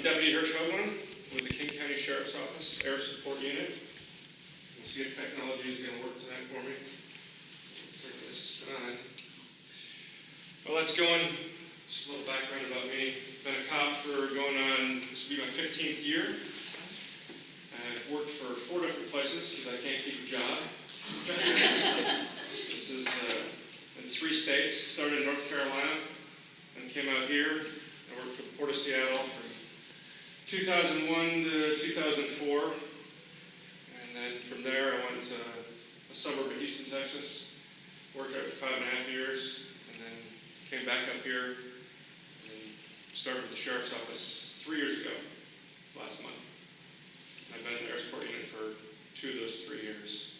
Deputy Hersh with the King County Sheriff's Office Air Support Unit. We'll see if technology is going to work tonight for me. Turn this on. Well, that's going. Just a little background about me. Been a cop for going on, this will be my 15th year. I've worked for 4 different places because I can't keep a job. This is in 3 states. Started in North Carolina and came out here. I worked for the Port of Seattle from 2001 to 2004. And then from there I went to a suburb of Houston, Texas. Worked there for 5.5 years. And then came back up here and started with the Sheriff's Office 3 years ago, last month. I've been in the Air Support Unit for 2 of those 3 years.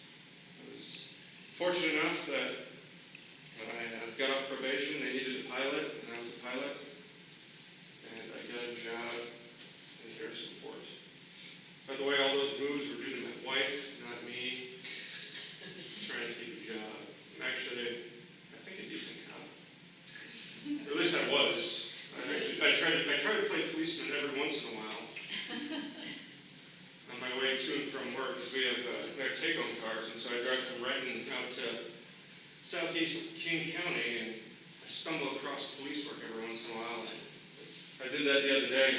I was fortunate enough that when I got off probation, they needed a pilot, and I was a pilot. And I got a job in air support. By the way, all those moves were due to my wife, not me. Trying to keep a job. I'm actually, I think, a decent cop. Or at least I was. I try to play policeman every once in a while. On my way to and from work, because we have take-home cars, and so I drive from Renton out to southeast King County, and I stumble across police work every once in a while. I did that the other day,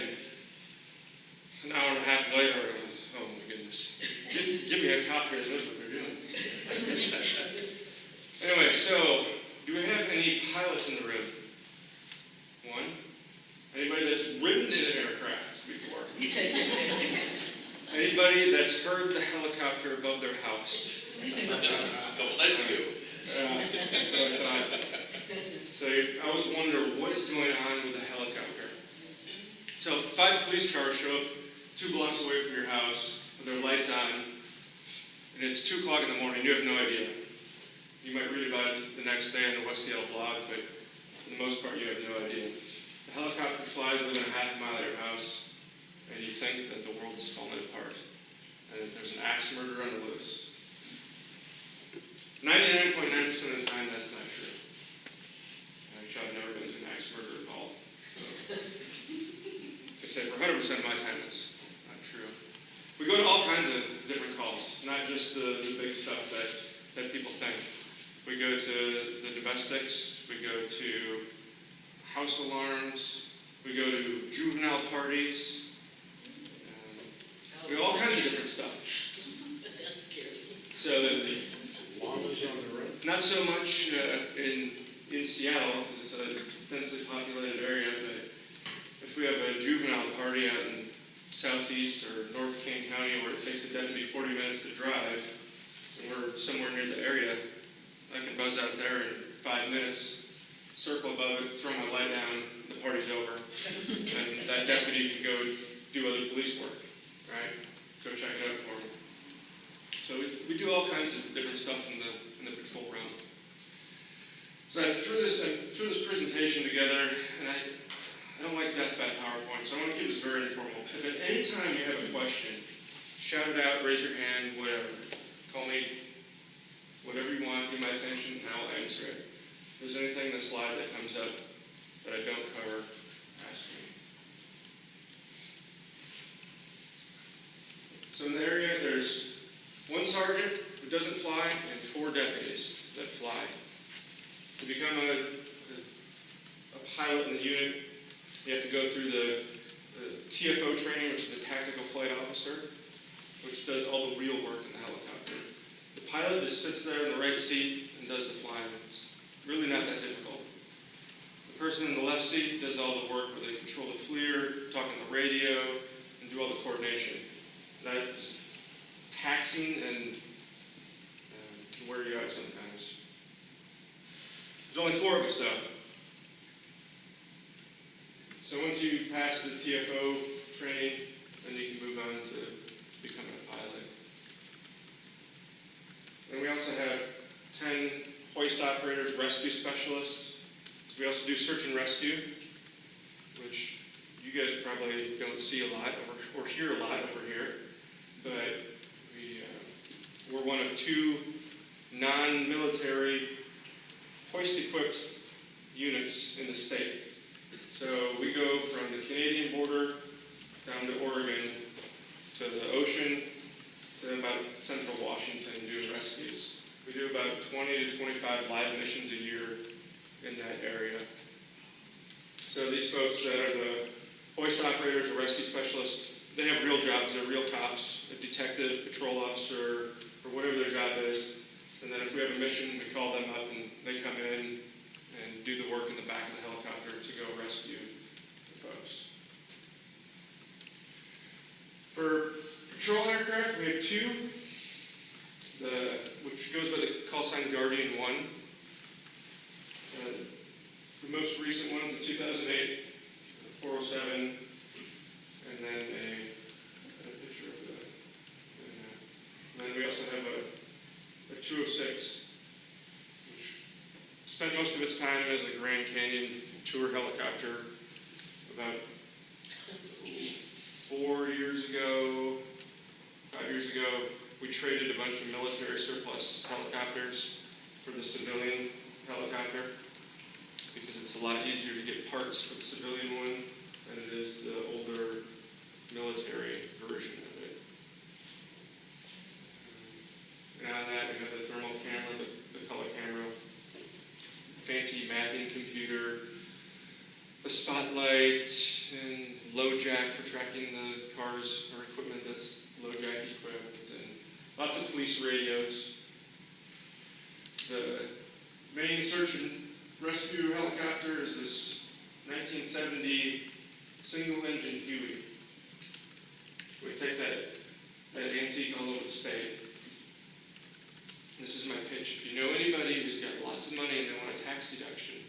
and an hour and a half later, I was, oh my goodness, give me a cop here that knows what they're doing. Anyway, so, do we have any pilots in the room? One. Anybody that's ridden in an aircraft before? Anybody that's heard the helicopter above their house? Oh, that's you. So I always wonder what is going on with the helicopter. So 5 police cars show up 2 blocks away from your house with their lights on, and it's 2 o'clock in the morning. You have no idea. You might read about it the next day on the West Seattle blog, but for the most part, you have no idea. The helicopter flies within a half mile of your house, and you think that the world is falling apart, and that there's an axe murder on the loose. 99.9% of the time, that's not true. Actually, I've never been to an axe murder at all. So I'd say for 100% of my time, that's not true. We go to all kinds of different calls, not just the big stuff that people think. We go to the domestics, we go to house alarms, we go to juvenile parties, we have all kinds of different stuff. That scares me. So that Llamas on the road? not so much in Seattle, because it's a densely populated area, but if we have a juvenile party out in southeast or North King County where it takes a deputy 40 minutes to drive, and we're somewhere near the area, I can buzz out there in 5 minutes, circle above it, throw my light down, the party's over, and that deputy can go do other police work, right? Go check it out for me. So we do all kinds of different stuff in the patrol realm. So I threw this presentation together, and I don't like deathbed PowerPoint, so I want to keep this very informal. If at any time you have a question, shout it out, raise your hand, whatever. Call me, whatever you want, give my attention, and I'll answer it. If there's anything in the slide that comes up that I don't cover, ask me. So in the area, there's 1 sergeant who doesn't fly and 4 deputies that fly. To become a pilot in the unit, you have to go through the TFO training, which is the Tactical Flight Officer, which does all the real work in the helicopter. The pilot just sits there in the right seat and does the flying. It's really not that difficult. The person in the left seat does all the work where they control the FLIR, talk on the radio, and do all the coordination. That's taxing and can wear you out sometimes. There's only 4 of us though. So once you pass the TFO training, then you can move on to becoming a pilot. And we also have 10 hoist operators, rescue specialists. So we also do search and rescue, which you guys probably don't see a lot or hear a lot over here. But we're one of 2 non-military hoist-equipped units in the state. So we go from the Canadian border down to Oregon, to the ocean, to about central Washington doing rescues. We do about 20 to 25 live missions a year in that area. So these folks that are the hoist operators or rescue specialists, they have real jobs. They're real cops, a detective, patrol officer, or whatever their job is. And then if we have a mission, we call them up and they come in and do the work in the back of the helicopter to go rescue the folks. For patrol aircraft, we have two, which goes by the call sign Guardian 1. The most recent one is the 2008 407, and then a picture of the. And then we also have a 206, which spent most of its time as a Grand Canyon tour helicopter. About 5 years ago, we traded a bunch of military surplus helicopters for the civilian helicopter because it's a lot easier to get parts for the civilian one than it is the older military version of it. And on that, we have the thermal camera, the color camera, fancy mapping computer, a spotlight, and low jack for tracking the cars or equipment that's low jack equipped, and lots of police radios. The main search and rescue helicopter is this 1970 single-engine Huey. We take that antique all over the state. This is my pitch. If you know anybody who's got lots of money and they want a tax deduction,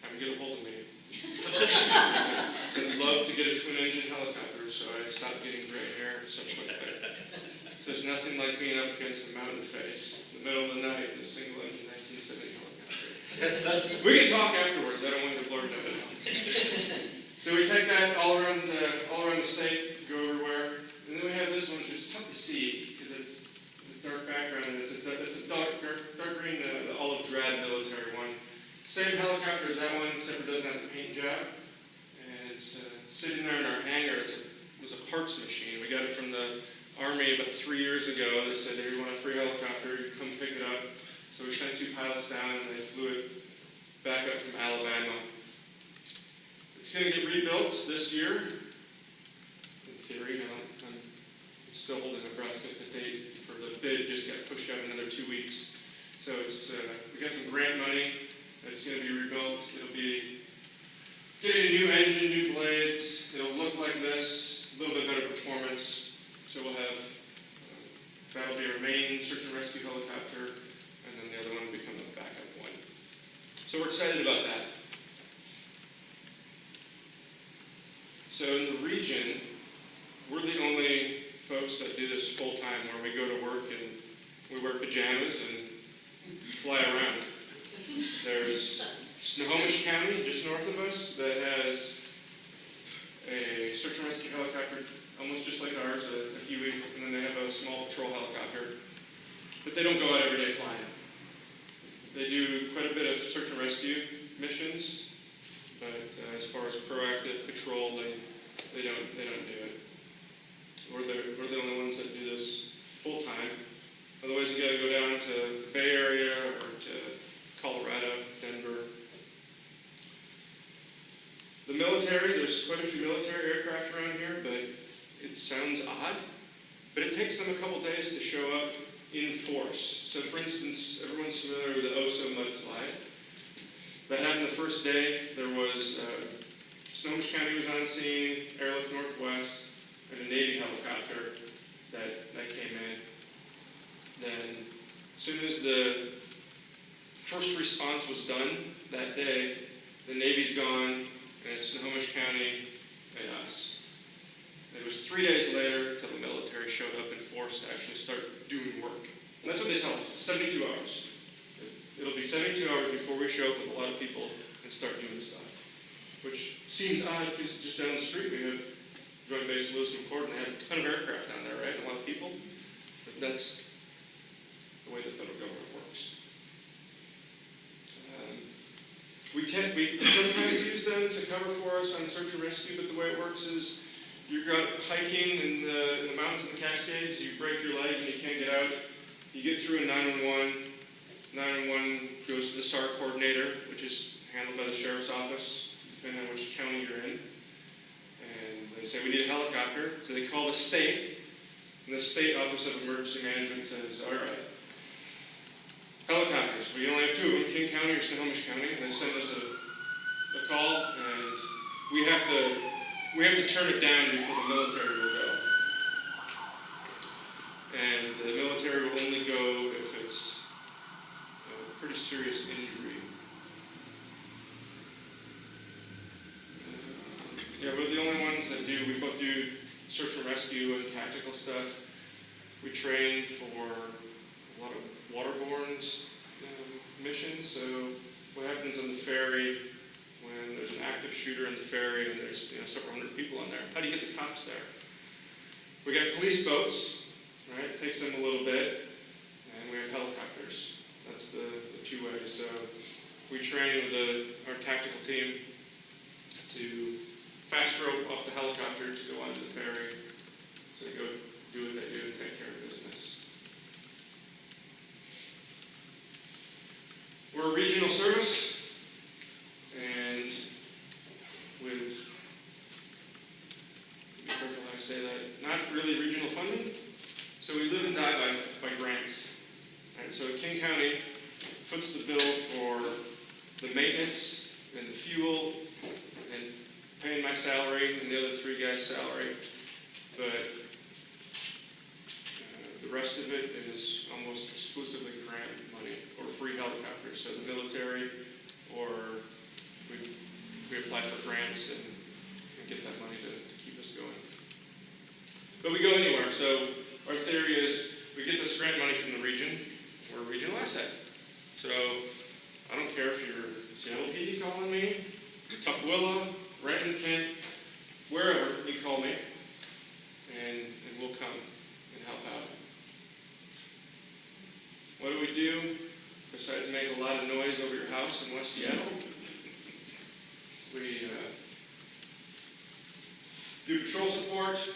have them get a hold of me. I'd love to get a twin-engine helicopter, so I stopped getting gray hair or something like that. So there's nothing like being up against the mountain face in the middle of the night in a single-engine 1970 helicopter. We can talk afterwards. I don't want the Lord to know. So we take that all around the state, go everywhere, and then we have this one, which is tough to see because it's a dark background, and it's a dark green, the olive drab military one. Same helicopter as that one, except it doesn't have the paint job. And it's sitting there in our hangar. It was a parts machine. We got it from the Army about 3 years ago. They said, hey, we want a free helicopter. You come pick it up. So we sent 2 pilots down, and they flew it back up from Alabama. It's going to get rebuilt this year. In theory, I'm still holding my breath because the date for the bid just got pushed out another 2 weeks. So we got some grant money. It's going to be rebuilt. It'll be getting a new engine, new blades. It'll look like this, a little bit better performance. So we'll have, that'll be our main search and rescue helicopter, and then the other one will become a backup one. So we're excited about that. So in the region, we're the only folks that do this full time, where we go to work and we wear pajamas and fly around. There's Snohomish County, just north of us, that has a search and rescue helicopter, almost just like ours, a Huey, and then they have a small patrol helicopter. But they don't go out every day flying. They do quite a bit of search and rescue missions, but as far as proactive patrol, they don't do it. We're the only ones that do this full time. Otherwise, you got to go down to the Bay Area or to Colorado, Denver. The military, there's quite a few military aircraft around here, but it sounds odd. But it takes them a couple days to show up in force. So for instance, everyone's familiar with the Oso mudslide. That happened the first day. There was, Snohomish County was on scene, Airlift Northwest, and a Navy helicopter that came in. Then, as soon as the first response was done that day, the Navy's gone, and it's Snohomish County and us. It was 3 days later till the military showed up in force to actually start doing work. And that's what they tell us, 72 hours. It'll be 72 hours before we show up with a lot of people and start doing stuff. Which seems odd because just down the street we have Joint Base Lewiston Court and they have a ton of aircraft down there, right? A lot of people. But that's the way the federal government works. We sometimes use them to cover for us on search and rescue, but the way it works is you're out hiking in the mountains in the Cascades, you break your leg and you can't get out, you get through a 911. 911 goes to the SAR coordinator, which is handled by the sheriff's office, depending on which county you're in. And they say, we need a helicopter. So they call the state, and the state Office of Emergency Management says, all right, helicopters. We only have two of them, King County or Snohomish County. And they send us a call, and we have to turn it down before the military will go. And the military will only go if it's a pretty serious injury. Yeah, we're the only ones that do. We both do search and rescue and tactical stuff. We train for a lot of waterborne missions. So what happens on the ferry when there's an active shooter in the ferry and there's several hundred people in there? How do you get the cops there? We got police boats, right? It takes them a little bit, and we have helicopters. That's the two ways. So we train with our tactical team to fast rope off the helicopter to go onto the ferry. So they go do what they do and take care of business. We're a regional service, and with, be careful how I say that, not really regional funding. So we live and die by grants. Right, so King County foots the bill for the maintenance and the fuel and paying my salary and the other three guys' salary. But the rest of it is almost exclusively grant money or free helicopters. So the military, or we apply for grants and get that money to keep us going. But we go anywhere. So our theory is we get this grant money from the region. We're a regional asset. So I don't care if you're Seattle PD calling me, Tukwila, Renton, Kent, wherever, you call me, and we'll come and help out. What do we do besides make a lot of noise over your house in West Seattle? We do patrol support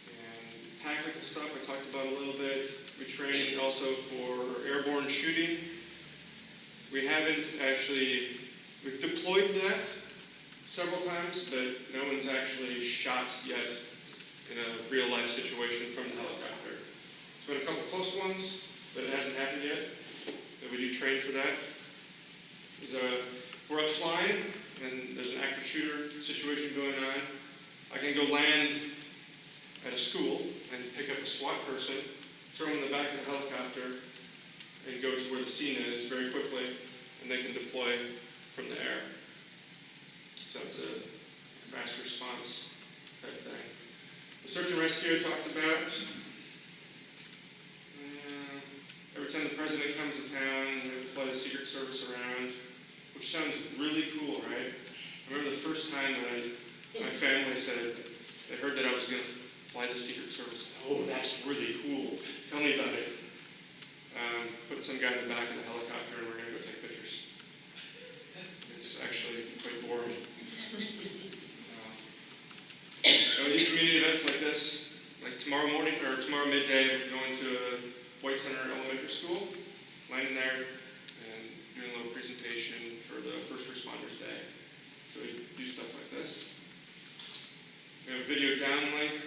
and tactical stuff I talked about a little bit. We train also for airborne shooting. We haven't actually, we've deployed that several times, but no one's actually shot yet in a real life situation from the helicopter. There's been a couple close ones, but it hasn't happened yet. So we do train for that. If we're up flying and there's an active shooter situation going on, I can go land at a school and pick up a SWAT person, throw them in the back of the helicopter, and go to where the scene is very quickly, and they can deploy from the air. So it's a fast response type thing. The search and rescue I talked about. Every time the president comes to town, we have to fly the Secret Service around, which sounds really cool, right? I remember the first time when my family said they heard that I was going to fly the Secret Service. Oh, that's really cool. Tell me about it. Put some guy in the back of the helicopter and we're going to go take pictures. It's actually quite boring. We do community events like this. Like tomorrow morning or tomorrow midday, we're going to a White Center Elementary School, landing there and doing a little presentation for the First Responders Day. So we do stuff like this. We have a video downlink.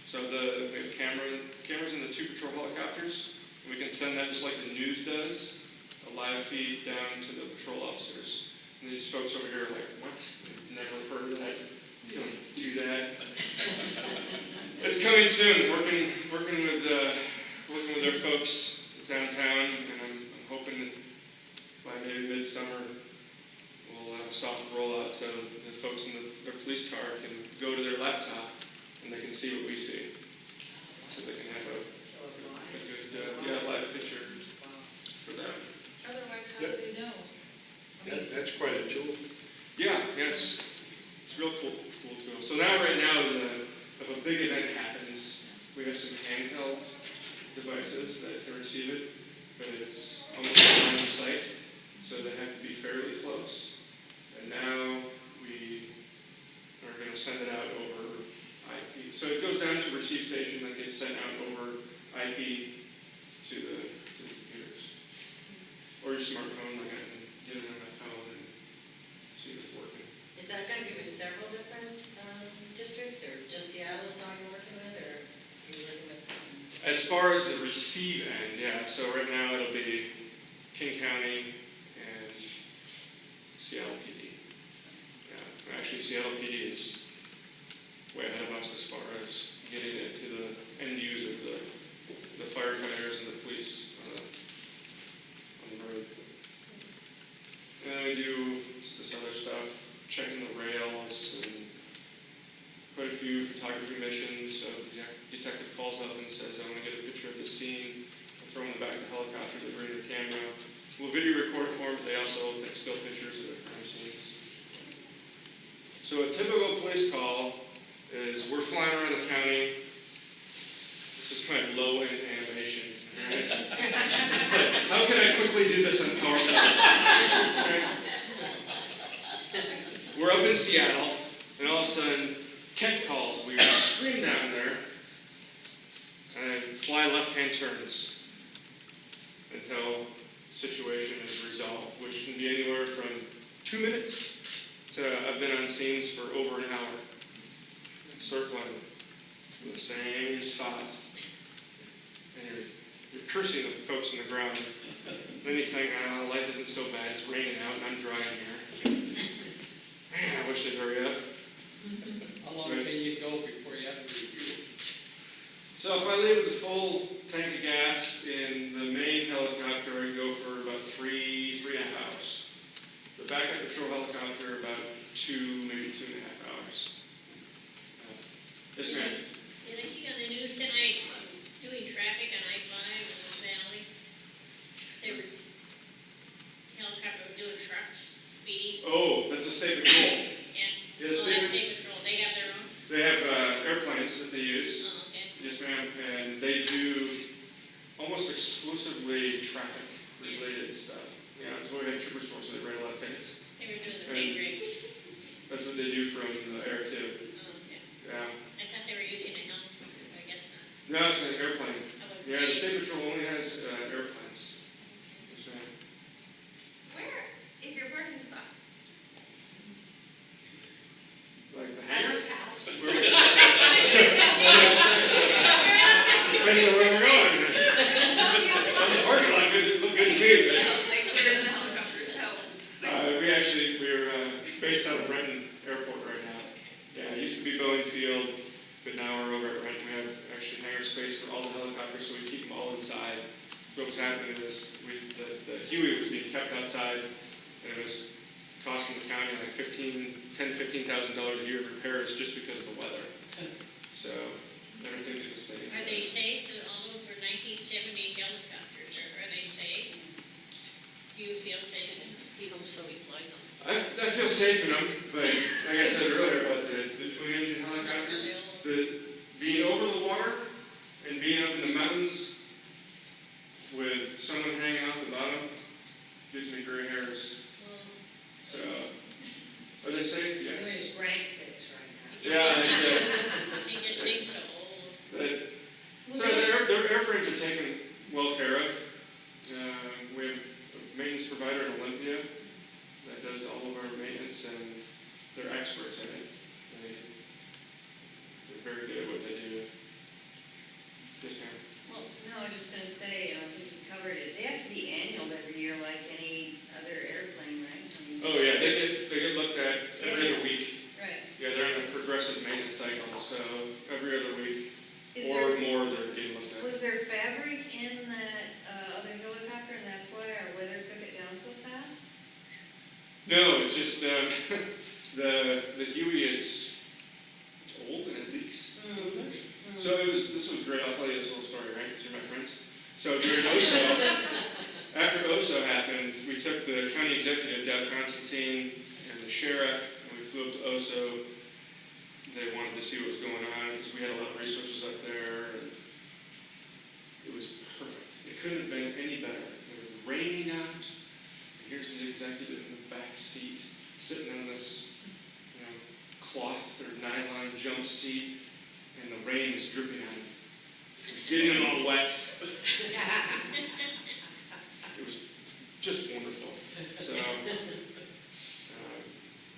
So we have cameras in the two patrol helicopters. And we can send that just like the news does, a live feed down to the patrol officers. And these folks over here are like, what? I've never heard of that. You don't do that. It's coming soon. Working with their folks downtown, and I'm hoping that by maybe midsummer we'll have a soft rollout so the folks in their police car can go to their laptop and they can see what we see. So they can have a good live picture for them. Otherwise, how do they know? That's quite a tool. Yeah, it's real cool tool. So now, right now, if a big event happens, we have some handheld devices that can receive it, but it's almost line of sight, so they have to be fairly close. And now we are going to I send it out over IP. So it goes down to a receive station that gets sent out over IP to the computers. Or your smartphone, like I can get it on my phone and see if it's working. Is that going to be with several different districts, or just Seattle is all you're working with, or are you working with? As far as the receive end, yeah, so right now it'll be King County and Seattle PD. Yeah, actually, Seattle PD is way ahead of us as far as getting it to the end user, the firefighters and the police on the road. And then we do this other stuff, checking the rails and quite a few photography missions. So the detective calls up and says, I want to get a picture of the scene. I'll throw in the back of the helicopter, they bring their camera. We'll video record it for them, but they also take still pictures of their crime scenes. So a typical police call is we're flying around the county. This is kind of low-end animation. Right? So how can I quickly do this on PowerPoint? Right? We're up in Seattle, and all of a sudden, Kent calls. We scream down there and fly left-hand turns until the situation is resolved, which can be anywhere from 2 minutes to I've been on scenes for over an hour, circling from the same spot. And you're cursing the folks on the ground. Then you think, oh, life isn't so bad. It's raining out and I'm drying here. Man, I wish they'd hurry up. How long can you go before you have to refuel? So if I leave with a full tank of gas in the main helicopter, I go for about 3.5 hours. The backup patrol helicopter, about 2, maybe 2.5 hours. Yes, ma'am. Did I see on the news tonight, doing traffic on I-5 in the valley? They were, helicopter was doing trucks, speeding, Oh, that's a state patrol. and, Yeah, well, state that's state patrol, they have their own? They have airplanes that they use. Oh, okay. Yes, ma'am. And they do almost exclusively traffic-related stuff. Yeah, that's what we had troopers for, so they write a lot of tickets. They were doing the big rigs. That's what they do from the air, too. Oh, okay. Yeah. I thought they were using a helicopter, I guess not. No, it's an airplane. I was Yeah, the reading. state patrol only has airplanes. Yes, ma'am. Where is your parking spot? Like the Anna's hangar. house. Depends on where we're going. On the parking lot, good, look good to me. No, like where is the helicopter's house? We're based out of Renton Airport right now. Yeah, it used to be Boeing Field, but now we're over at Renton. We have actually hangar space for all the helicopters, so we keep them all inside. What was happening is the Huey was being kept outside, and it was costing the county like $10,000 to $15,000 a year of repairs just because of the weather. So everything is the same. Are they safe? All those were 1970 helicopters, are they safe? Do you feel safe? He hopes so, he flies them. I feel safe in them, but like I said earlier about the twin engine helicopter, being over the water and being up in the mountains with someone hanging off the bottom gives me gray hairs. So, are they safe? He's doing Yes. his grandkids right now. Yeah, They just seem so old. so their airframes are taken well care of. We have a maintenance provider in Olympia that does all of our maintenance, and they're experts in it. They're very good at what they do. Yes, ma'am. Well, no, I was just gonna say, I think you covered it, they have to be annual every year like any other airplane, right? I mean, Oh yeah, they get looked at every other week. Right. Yeah, they're in a progressive maintenance cycle, so every other week Is or there, more they're getting looked at. was there fabric in that other helicopter and that's why our weather took it down so fast? No, it's just the Huey. It's old and it leaks. So this was great. I'll tell you this little story, right? Because you're my friends. So during OSO, after OSO happened, we took the county executive, Dow Constantine, and the sheriff, and we flew up to OSO. They wanted to see what was going on because we had a lot of resources up there, and it was perfect. It couldn't have been any better. It was raining out, and here's the executive in the back seat, sitting on this, cloth or nylon jump seat, and the rain is dripping on him. Getting him all wet. It was just wonderful. So,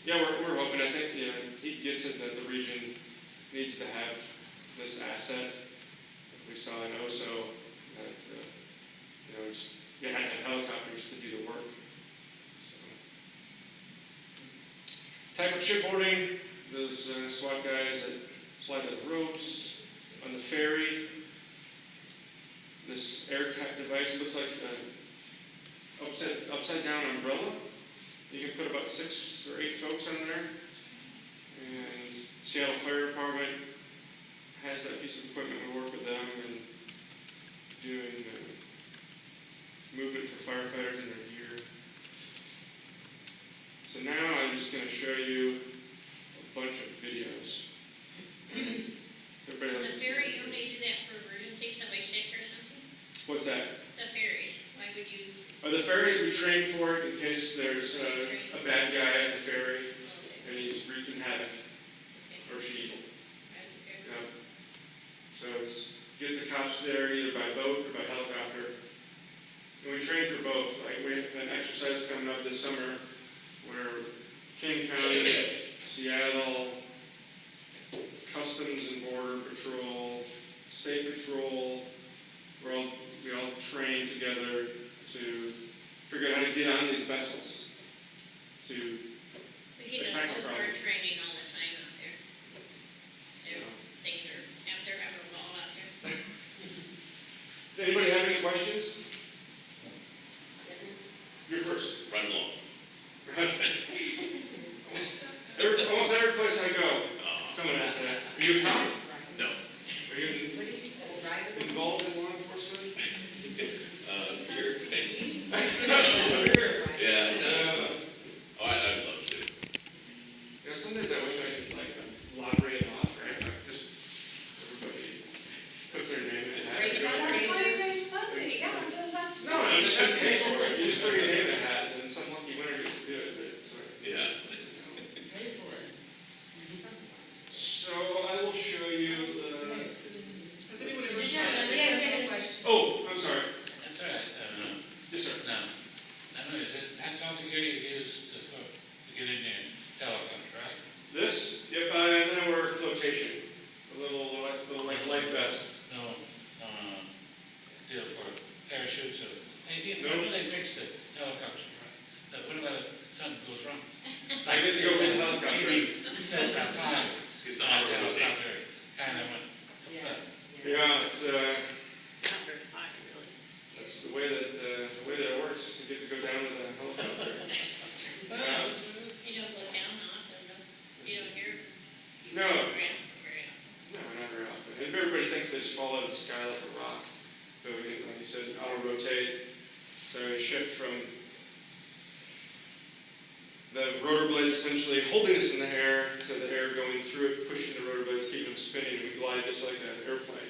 yeah, we're hoping. I think he gets it that the region needs to have this asset. We saw in OSO that you had helicopters to do the work. So. Type of chipboarding, those SWAT guys that slide the ropes on the ferry. This air-tap device looks like an upside down umbrella. You can put about 6 or 8 folks on there. And Seattle Fire Department has that piece of equipment. We work with them and doing movement for firefighters in their gear. So now I'm just going to show you a bunch of videos. Everybody The likes to ferry, see. you only do that for emergency, somebody sick or something? What's that? The ferries, why would you? The ferries we train for it in case there's a bad guy at the ferry and he's wreaking havoc, or she. Yeah. So it's get the cops there either by boat or by helicopter. And we train for both. Like we have an exercise coming up this summer where King County, Seattle, Customs and Border Patrol, State Patrol, we all train together to figure out how to get on these vessels to We see the attack the Coast Guard problem. training all the time out there. They're having a ball out there. Does anybody have any questions? You're first. Run along. Almost every place I go, Oh, someone asks that. Are you a cop? no. Are you What did you say, driver? involved in law enforcement? Here. Here. Yeah. Uh, Oh, I'd love to. Sometimes I wish I could lottery it off, right? Just everybody puts their name in the hat. Right, That's why you guys fund it, yeah, that's what that's. No, I didn't pay for it. You just throw your name in the hat, and then some lucky winner gets to do it. But sorry. Yeah. Pay for it. So I will show you. Has anyone ever Yeah, shot yeah, it? yeah, question. Oh, I'm sorry. That's all right. Yes, sir. Now, I know, that's all the gear you use to get in your helicopter, right? This? Yep. And then we're flotation. A little like life vest. No, deal for parachutes or, hey, No. when do they fix the helicopter, right? What about if something goes wrong? I get to go with the helicopter. Maybe set that fire. It's not a rotate. Helicopter kind of went. Yeah. Yeah, it's Not very high, really. that's the way that it works. You get to go down with a helicopter. You don't go down often, though. You don't hear. No. Very often. No, not very often. And everybody thinks they just fall out of the sky like a rock. But we get, like you said, auto rotate. So we shift from the rotor blades essentially holding us in the air to the air going through it, pushing the rotor blades, keeping them spinning, and we glide just like an airplane.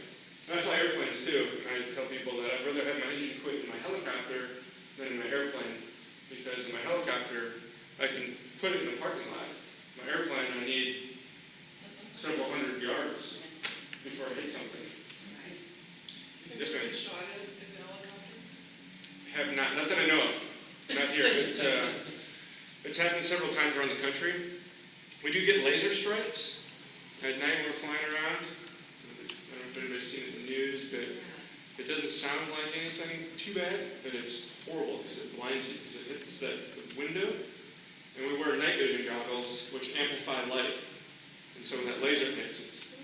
And I fly airplanes too. And I tell people that I'd rather have my engine quit in my helicopter than in my airplane. Because in my helicopter, I can put it in the parking lot. My airplane, I need several hundred yards before I hit something. Have Yes, you ma'am. ever shot it in the helicopter? Have not that I know of. Not here. It's happened several times around the country. We do get laser strikes at night when we're flying around. I don't know if anybody's seen it in the news, but it doesn't sound like anything too bad, but it's horrible because it blinds you, because it hits that window. And we wear night vision goggles, which amplify light. And so when that laser hits,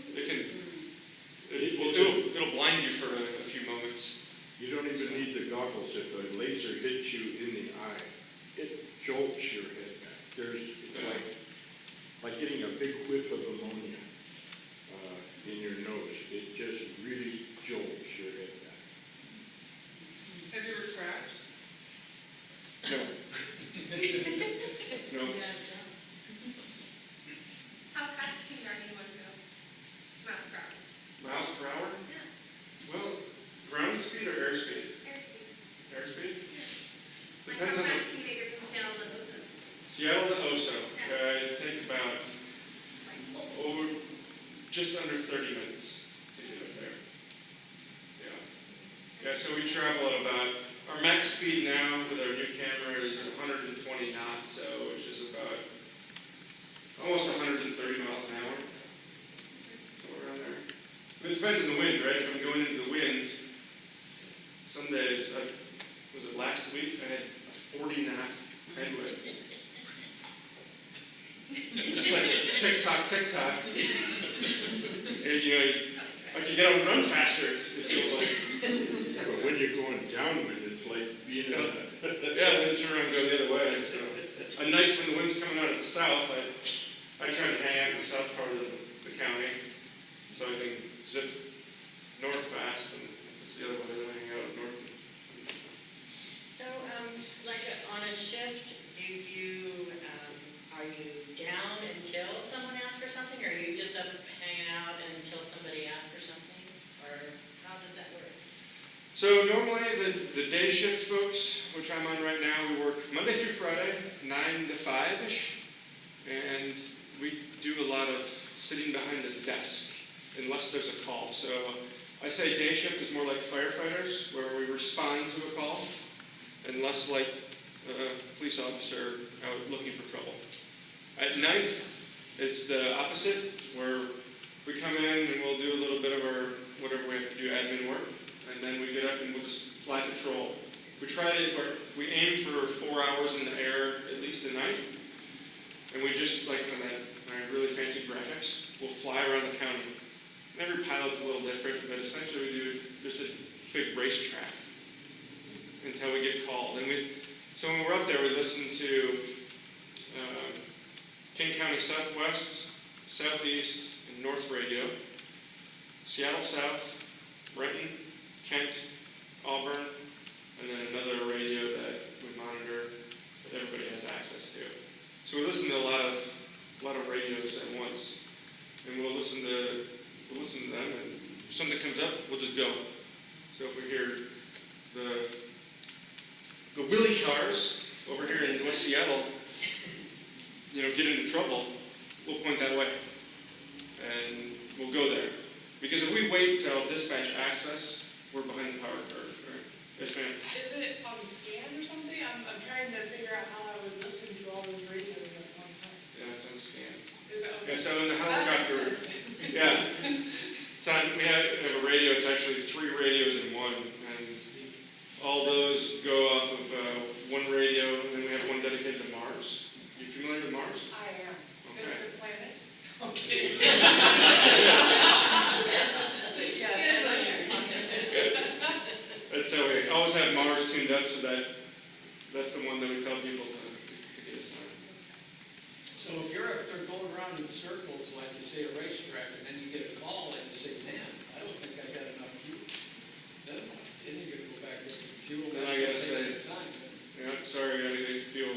it'll blind you for a few moments. You don't even need the goggles. If the laser hits you in the eye, it jolts your head back. It's like getting a big whiff of ammonia in your nose. It just really jolts your head back. Have you ever crashed? No. No. How fast can Guardian 1 go? Miles per hour. Miles per hour? Yeah. Well, ground speed or airspeed? Airspeed. Airspeed? Like Depends how on fast can you make it from Seattle to Oso? Seattle to OSO. It'd take about Like, over just under 30 minutes to get up there. Yeah. Yeah, so we travel at about, our max speed now with our new camera is 120 knots, so which is about almost 130 miles an hour. Somewhere around there. But it depends on the wind, right? If I'm going into the wind, some days, was it last week, I had a 40 knot headwind. It's like tick-tock, tick-tock. And, you know, like you gotta run faster, it feels like. But when you're going downwind, it's like being in a... Yeah, then turn around and go the other way. So, on nights when the wind's coming out of the south, I try to hang out in the south part of the county, so I can zip north fast, and if it's the other way, then I hang out north. So, like on a shift, are you down until someone asks for something, or are you just up hanging out until somebody asks for something? Or how does that work? So normally the day shift folks, which I'm on right now, we work Monday through Friday, 9 to 5-ish, and we do a lot of sitting behind the desk, unless there's a call. So I say day shift is more like firefighters, where we respond to a call, and less like a police officer out looking for trouble. At night, it's the opposite, where we come in and we'll do a little bit of our, whatever we have to do, admin work, and then we get up and we'll just fly patrol. We aim for 4 hours in the air, at least a night, and we just, like on my really fancy graphics, we'll fly around the county. Every pilot's a little different, but essentially we do just a big racetrack until we get called. So when we're up there, we listen to King County Southwest, Southeast, and North Radio, Seattle South, Renton, Kent, Auburn, and then another radio that we monitor that everybody has access to. So we listen to a lot of radios at once, and we'll listen to them, and if something comes up, we'll just go. So if we hear the wheelie cars over here in West Seattle, get into trouble, we'll point that way, and we'll go there. Because if we wait till dispatch access, we're behind the power curve, right? Yes, ma'am? Is it on scan or something? I'm trying to figure out how I would listen to all those radios at one time. Yeah, it's on scan. Is it okay? Yeah, so in the That makes helicopter, sense. yeah, we have a radio, it's actually 3 radios in one, and all those go off of one radio, and then we have one dedicated to Mars. You familiar with Mars? I am. Okay. It's a planet. Okay. And so we always have Mars tuned up, so that's the one that we tell people to get us on. So if you're up there going around in circles, like you say, a racetrack, and then you get a call and you say, man, I don't think I got enough fuel. Then you gotta go back and get some fuel. Then I gotta Take say, some time. yeah, sorry, I gotta get fuel.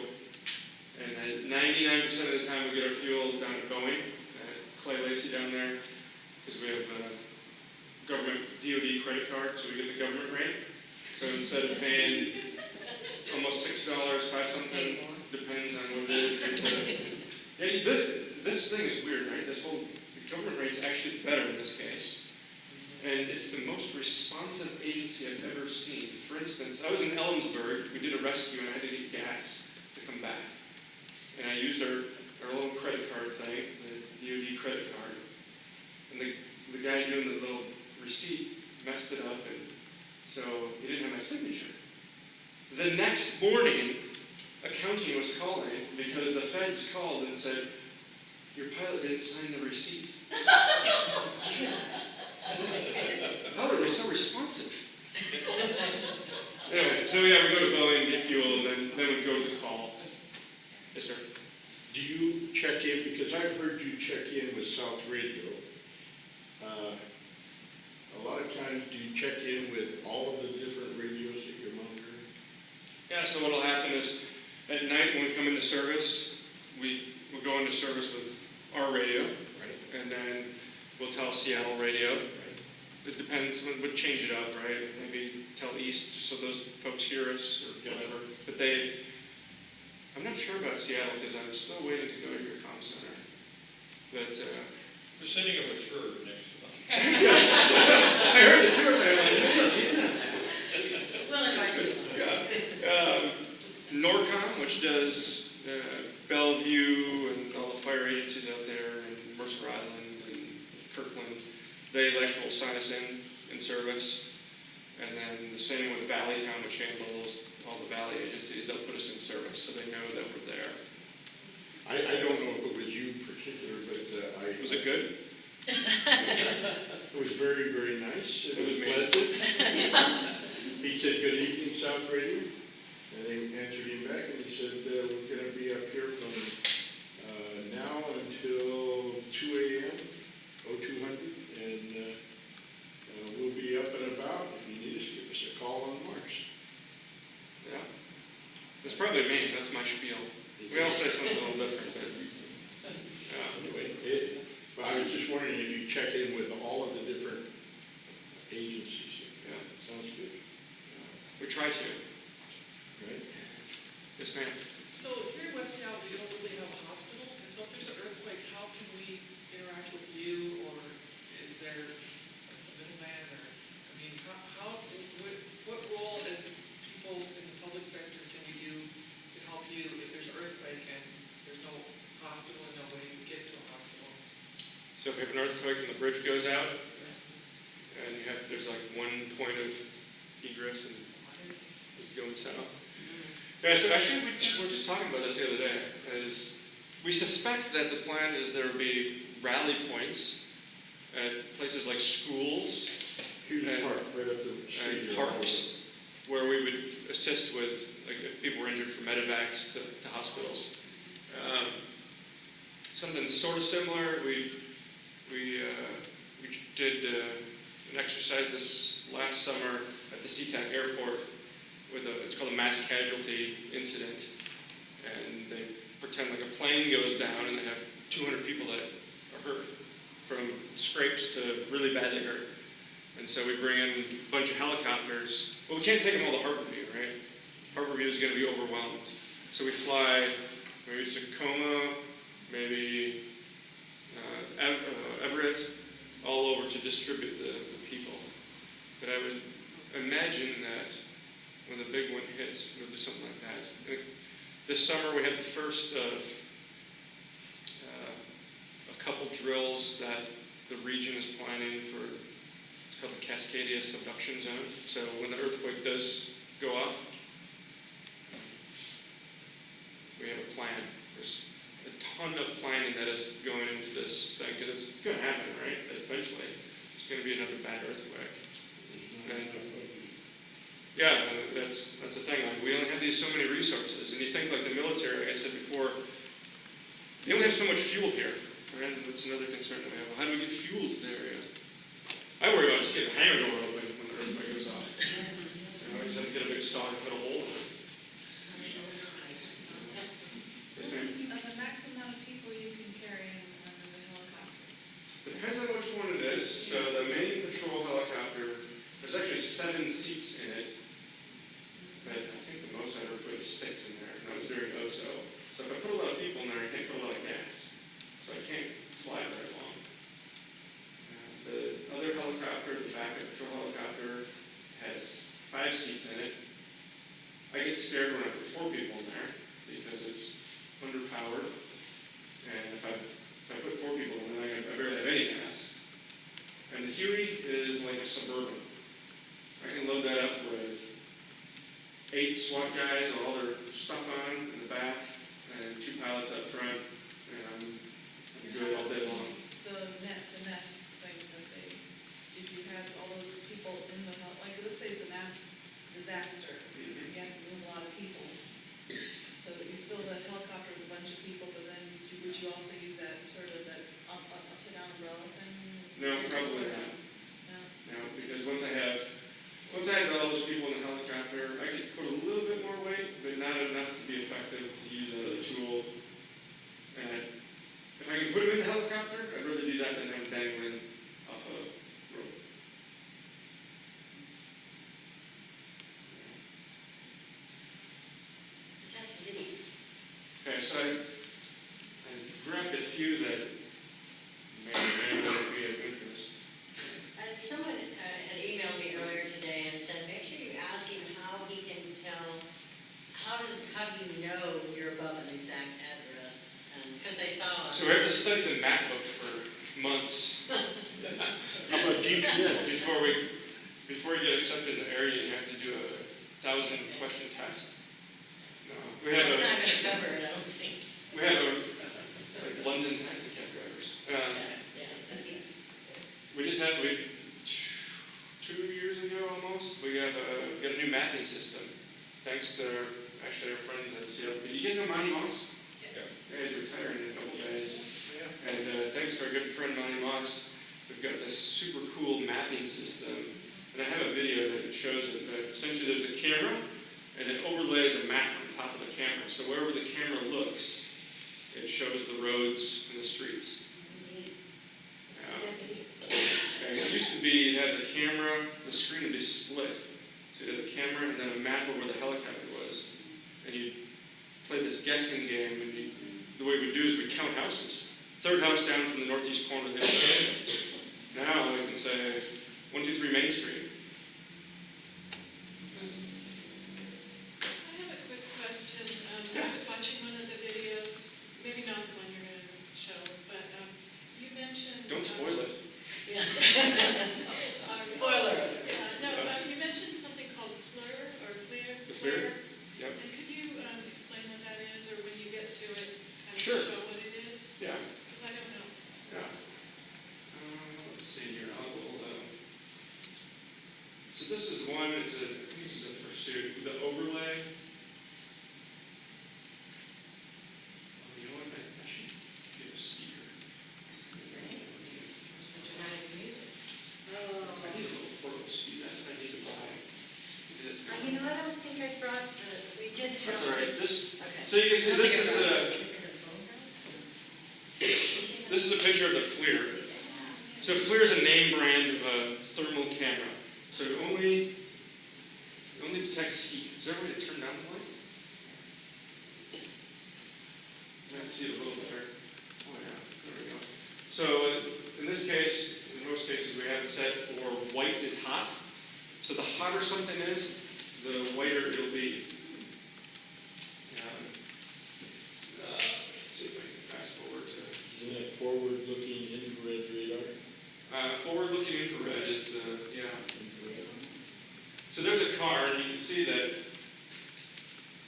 And 99% of the time we get our fuel down at Boeing, Clay Lacey down there, because we have a government DOD credit card, so we get the government rate. So instead of paying almost $6, 5 something, depends on what it is. This thing is weird, right? The government rate's actually better in this case. And it's the most responsive agency I've ever seen. For instance, I was in Ellensburg, we did a rescue and I had to get gas to come back. And I used our little credit card thing, the DOD credit card. And the guy doing the little receipt messed it up, and so he didn't have my signature. The next morning, accounting was calling because the feds called and said, your pilot didn't sign the receipt. How are they so responsive? Anyway, so yeah, we go to Boeing, get fuel, and then we go to the call. Yes, sir. Do you check in, because I've heard you check in with South Radio. A lot of times, do you check in with all of the different radios that you're monitoring? Yeah, so what'll happen is, at night when we come into service, we'll go into service with our radio, Right. and then we'll tell Seattle radio. Right. It depends, we'll change it up, right? Maybe tell East, just so those folks hear us, or whatever. But I'm not sure about Seattle, because I'm still waiting to go to your comm center. But We're sitting of a turd next to them. I heard the tour there, We'll invite you. Norcom, which does Bellevue and all the fire agencies out there, and Mercer Island and Kirkland, they actually will sign us in service. And then the same with Valleytown, which handles all the valley agencies, they'll put us in service, so they know that we're there. I don't know if it was you particular, but I. Was it good? It was very, very nice. It was was me. pleasant. He said, "Good evening, South Radio." And they answered him back and he said, "We're going to be up here from now until 2 a.m., 0200, and we'll be up and about. If you need us, give us a call on Mars." Yeah. It's probably me, that's my spiel. We all say something a little different, Anyway, but I was just wondering if you check in with all of the different agencies. Yeah. Sounds good, we try to. right? Yes, ma'am. So here in West Seattle, we don't really have a hospital, and so if there's an earthquake, how can we interact with you, or is there a middleman, or, I mean, what role as people in the public sector can we do to help you if there's an earthquake and there's no hospital and no way to get to a hospital? So if you have an earthquake and the bridge goes out, and there's like one point of egress and it's going south. Yeah, so actually we were just talking about this the other day, is we suspect that the plan is there will be rally points at places like schools Huge And- park right up the street. and parks, where we would assist with, like, if people were injured, for medevacs to hospitals. Something sort of similar, we did an exercise this last summer at the SeaTac airport with it's called a mass casualty incident. And they pretend like a plane goes down and they have 200 people that are hurt, from scrapes to really badly hurt. And so we bring in a bunch of helicopters. Well, we can't take them all to Harborview, right? Harborview is going to be overwhelmed. So we fly maybe to Tacoma, maybe Everett, all over to distribute the people. But I would imagine that when the big one hits, we'll do something like that. This summer we had the first of a couple drills that the region is planning for. It's called the Cascadia Subduction Zone. So when the earthquake does go off, we have a plan. There's a ton of planning that is going into this thing, because it's going to happen, right? Eventually, it's going to be another bad earthquake. And, yeah, that's the thing. Like, we only have so many resources, and you think like the military, like I said before, they only have so much fuel here. Right? That's another concern that we have. How do we get fuel to the area? I worry about just getting the hangar door open when the earthquake goes off. You just have to get a big saw and put a hole in it. Yes, ma'am. The maximum amount of people you can carry in under the helicopters? Depends on which one it is. So the main patrol helicopter, there's actually 7 seats in it. But I think the most I ever put is 6 in there, and that was during OSO. So if I put a lot of people in there, I can't put a lot of gas. So I can't fly very long. The other helicopter, the backup patrol helicopter, has 5 seats in it. I get scared when I put 4 people in there because it's underpowered. And if I put 4 people in there, I barely have any gas. And the Huey is like a Suburban. I can load that up with 8 SWAT guys with all their stuff on in the back, and 2 pilots up front, and I'm good all day long. The nest thing that they, if you had all those people in the, like, let's say it's a mass disaster, you have to move a lot of people. So that you fill the helicopter with a bunch of people, but then would you also use that sort of that upside down umbrella thing? No, probably not. No. No, because once I have all those people in the helicopter, I could put a little bit more weight, but not enough to be effective to use another tool. And if I can put them in the helicopter, I'd rather do that than have them dangling off a rope. That's videos. Okay, so I grabbed a few that may or may So we have to study the map book for months How about GPS? before you get accepted in the area. You have to do a 1,000-question test. No, we have It's a not gonna cover it, I don't think. we have a like London taxi cab drivers. Yeah. We just had 2 years ago almost. We got a new mapping system. Thanks to our friends at CLP. You guys know Monty Moss? Yes. Yeah, he's retiring in a couple days. And thanks to our good friend Monty Moss, we've got this super cool mapping system. And I have a video that shows it. But essentially, there's a camera, and it overlays a map on top of the camera. So wherever the camera looks, it shows the roads and the streets. Yeah, it used to be, you had the camera, the screen would be split. So you had the camera and then a map of where the helicopter was. And you play this guessing game, and the way we do is we count houses. Third house down from the northeast corner of the hill. Now we can say 1, 2, 3 Main Street. I have a quick question. I was watching one of the videos, maybe not the one you're going to show, but you mentioned... Don't spoil it. Yeah. Sorry. Spoiler. No, you mentioned something called FLIR, or FLIR? The FLIR? Yep. And could you explain what that is, or when you get to it, kind of Sure. show what it is? Yeah. Because I don't know. Yeah. Let's see here. So this is one. I think this is a pursuit. The overlay. Oh, you know what? I should get a speaker. Dramatic music. I need a little portable speaker. That's what I need to buy. You know, I don't think I brought we did have. That's all right. This. Okay. So you can see this is a. Look at her phone, This is a picture of the FLIR. So FLIR is a name brand of a thermal camera. So it only detects heat. Is there a way to turn down the lights? You might see it a little better. Oh yeah, there we go. So in this case, in most cases, we have it set for white is hot. So the hotter something is, the whiter it'll be. Let's see if I can fast forward to. Isn't that forward-looking infrared radar? Forward-looking infrared is the, yeah. Infrared. So there's a car, and you can see that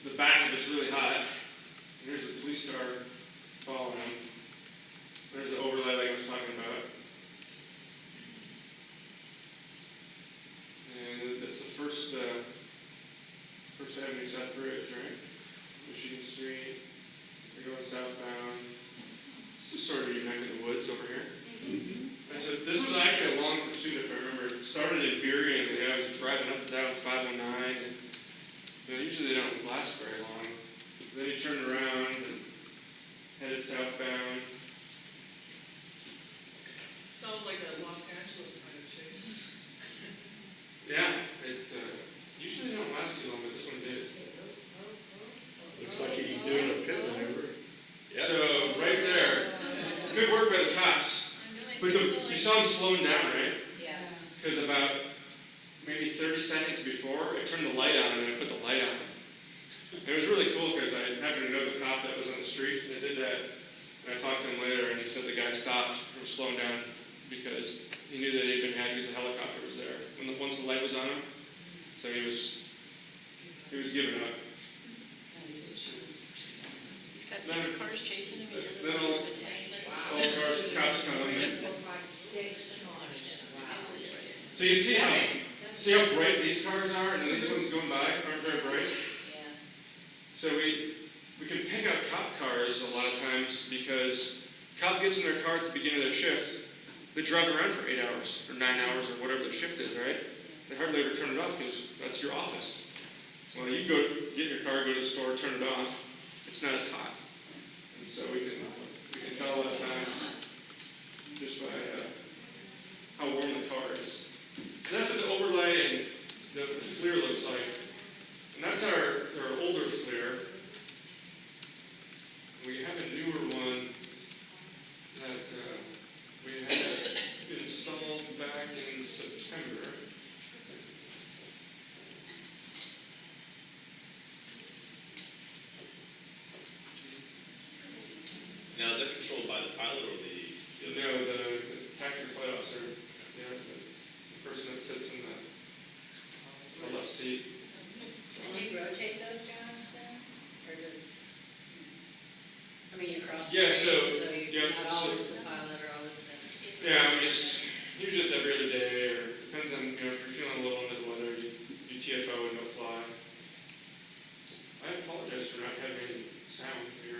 the back of it's really hot. And here's the police car following him. There's the overlay like I was talking about. And that's the First Avenue South Bridge, right? Michigan Street. We're going southbound. This is sort of your neck of the woods over here. And so this was actually a long pursuit, if I remember. It started in Beery, and I was driving up and down 509. And usually they don't last very long. Then he turned around and headed southbound. Sounds like a Los Angeles kind of chase. Yeah, it usually don't last too long, but this one did. Looks like he's doing a pit maneuver. Yep. So right there, good work by the cops. But you saw him slowing down, right? Yeah. Because about maybe 30 seconds before, I turned the light on and I put the light on. And it was really cool because I happened to know the cop that was on the street that did that. And I talked to him later, and he said the guy stopped from slowing down because he knew that he'd been had because the helicopter was there once the light was on him. So he was giving up. He's got 6 cars chasing him, he doesn't Then know all what's been all cars, cops come in. 4, 5, 6 cars. Wow. So you can see how bright these cars are, and these ones going by aren't very bright. Yeah. So we can pick out cop cars a lot of times because cop gets in their car at the beginning of their shift, they drive around for 8 hours or 9 hours or whatever their shift is, right? They hardly ever turn it off because that's your office. Well, you go get your car, go to the store, turn it off. It's not as hot, and so we can tell a lot of times just by how warm the car is. So that's what the overlay and the FLIR looks like. And that's our older FLIR. We have a newer one that we had installed back in September. Now, is that controlled by the pilot or the? The tactical flight officer, the person that sits in the left seat. And do you rotate those jobs then? Or does, I mean, across the Yeah, street, so- so yeah, you're not so- always the pilot or always the. Yeah, I mean, usually it's every other day, or depends on, if you're feeling a little under the weather, you TFO and don't fly. I apologize for not having any sound here.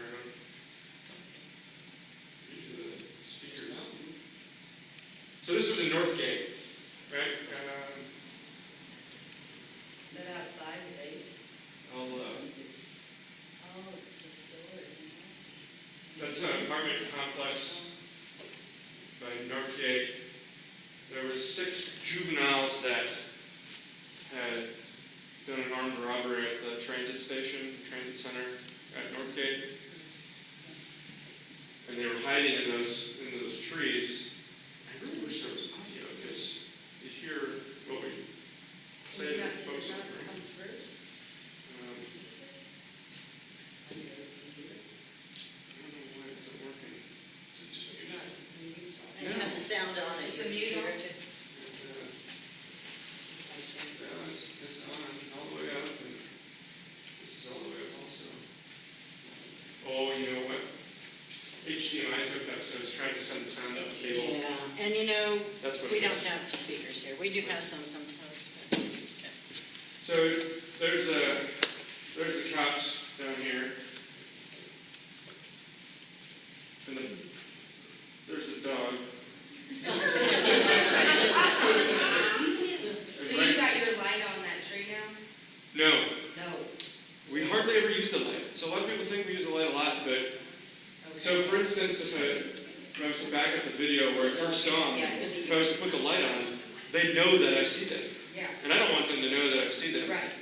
Usually the speakers. So this was in Northgate, right? Is that outside the base? I'll, Oh, it's the stores, that's an apartment complex by Northgate. There were 6 juveniles that had done an armed robbery at the transit station, transit center at Northgate. And they were hiding in those trees. I really wish there was audio, because you'd hear what we say to the folks. Does it not come through? I don't know why it's not working. It's not, And you have the sound on it. Is the mute on? It's on all the way up, and this is all the way up also. Oh, you know what? HDMI's hooked up, so it's trying to send the sound up the cable. Yeah, and you know, That's what we it don't is. have speakers here. We do have some sometimes. So there's the cops down here. And there's the dog. So you got your light on that tree now? No, No. we hardly ever use the light. So a lot of people think we use the light a lot, but so for instance, if I was to back up the video where I first saw them, if I was to put the light on, they know that I see them. Yeah, And I don't want them to know that I see them. right.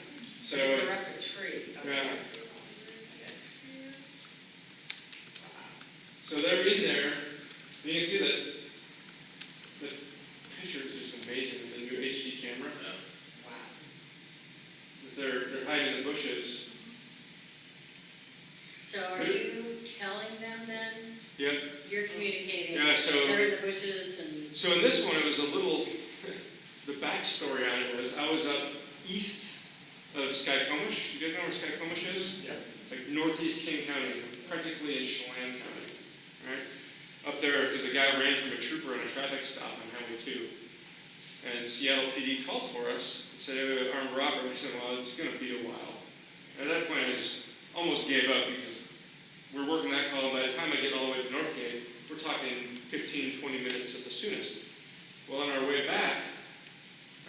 So, But you're up a tree. Okay. yeah. So they're in there, and you can see that the picture is just amazing with the new HD camera. Wow. They're hiding in the bushes. So are you telling them then? Yep. You're communicating? Yeah, so- They're in the bushes and. So in this one, it was a little, the backstory on it was, I was up east of Skycomish. You guys know where Skycomish is? Yeah. It's like northeast King County, practically in Chelan County, right? Up there, because a guy ran from a trooper on a traffic stop on Highway 2. And Seattle PD called for us and said, armed robbery. We said, well, it's going to be a while. And at that point, I just almost gave up because we're working that call. By the time I get all the way to Northgate, we're talking 15, 20 minutes at the soonest. Well, on our way back,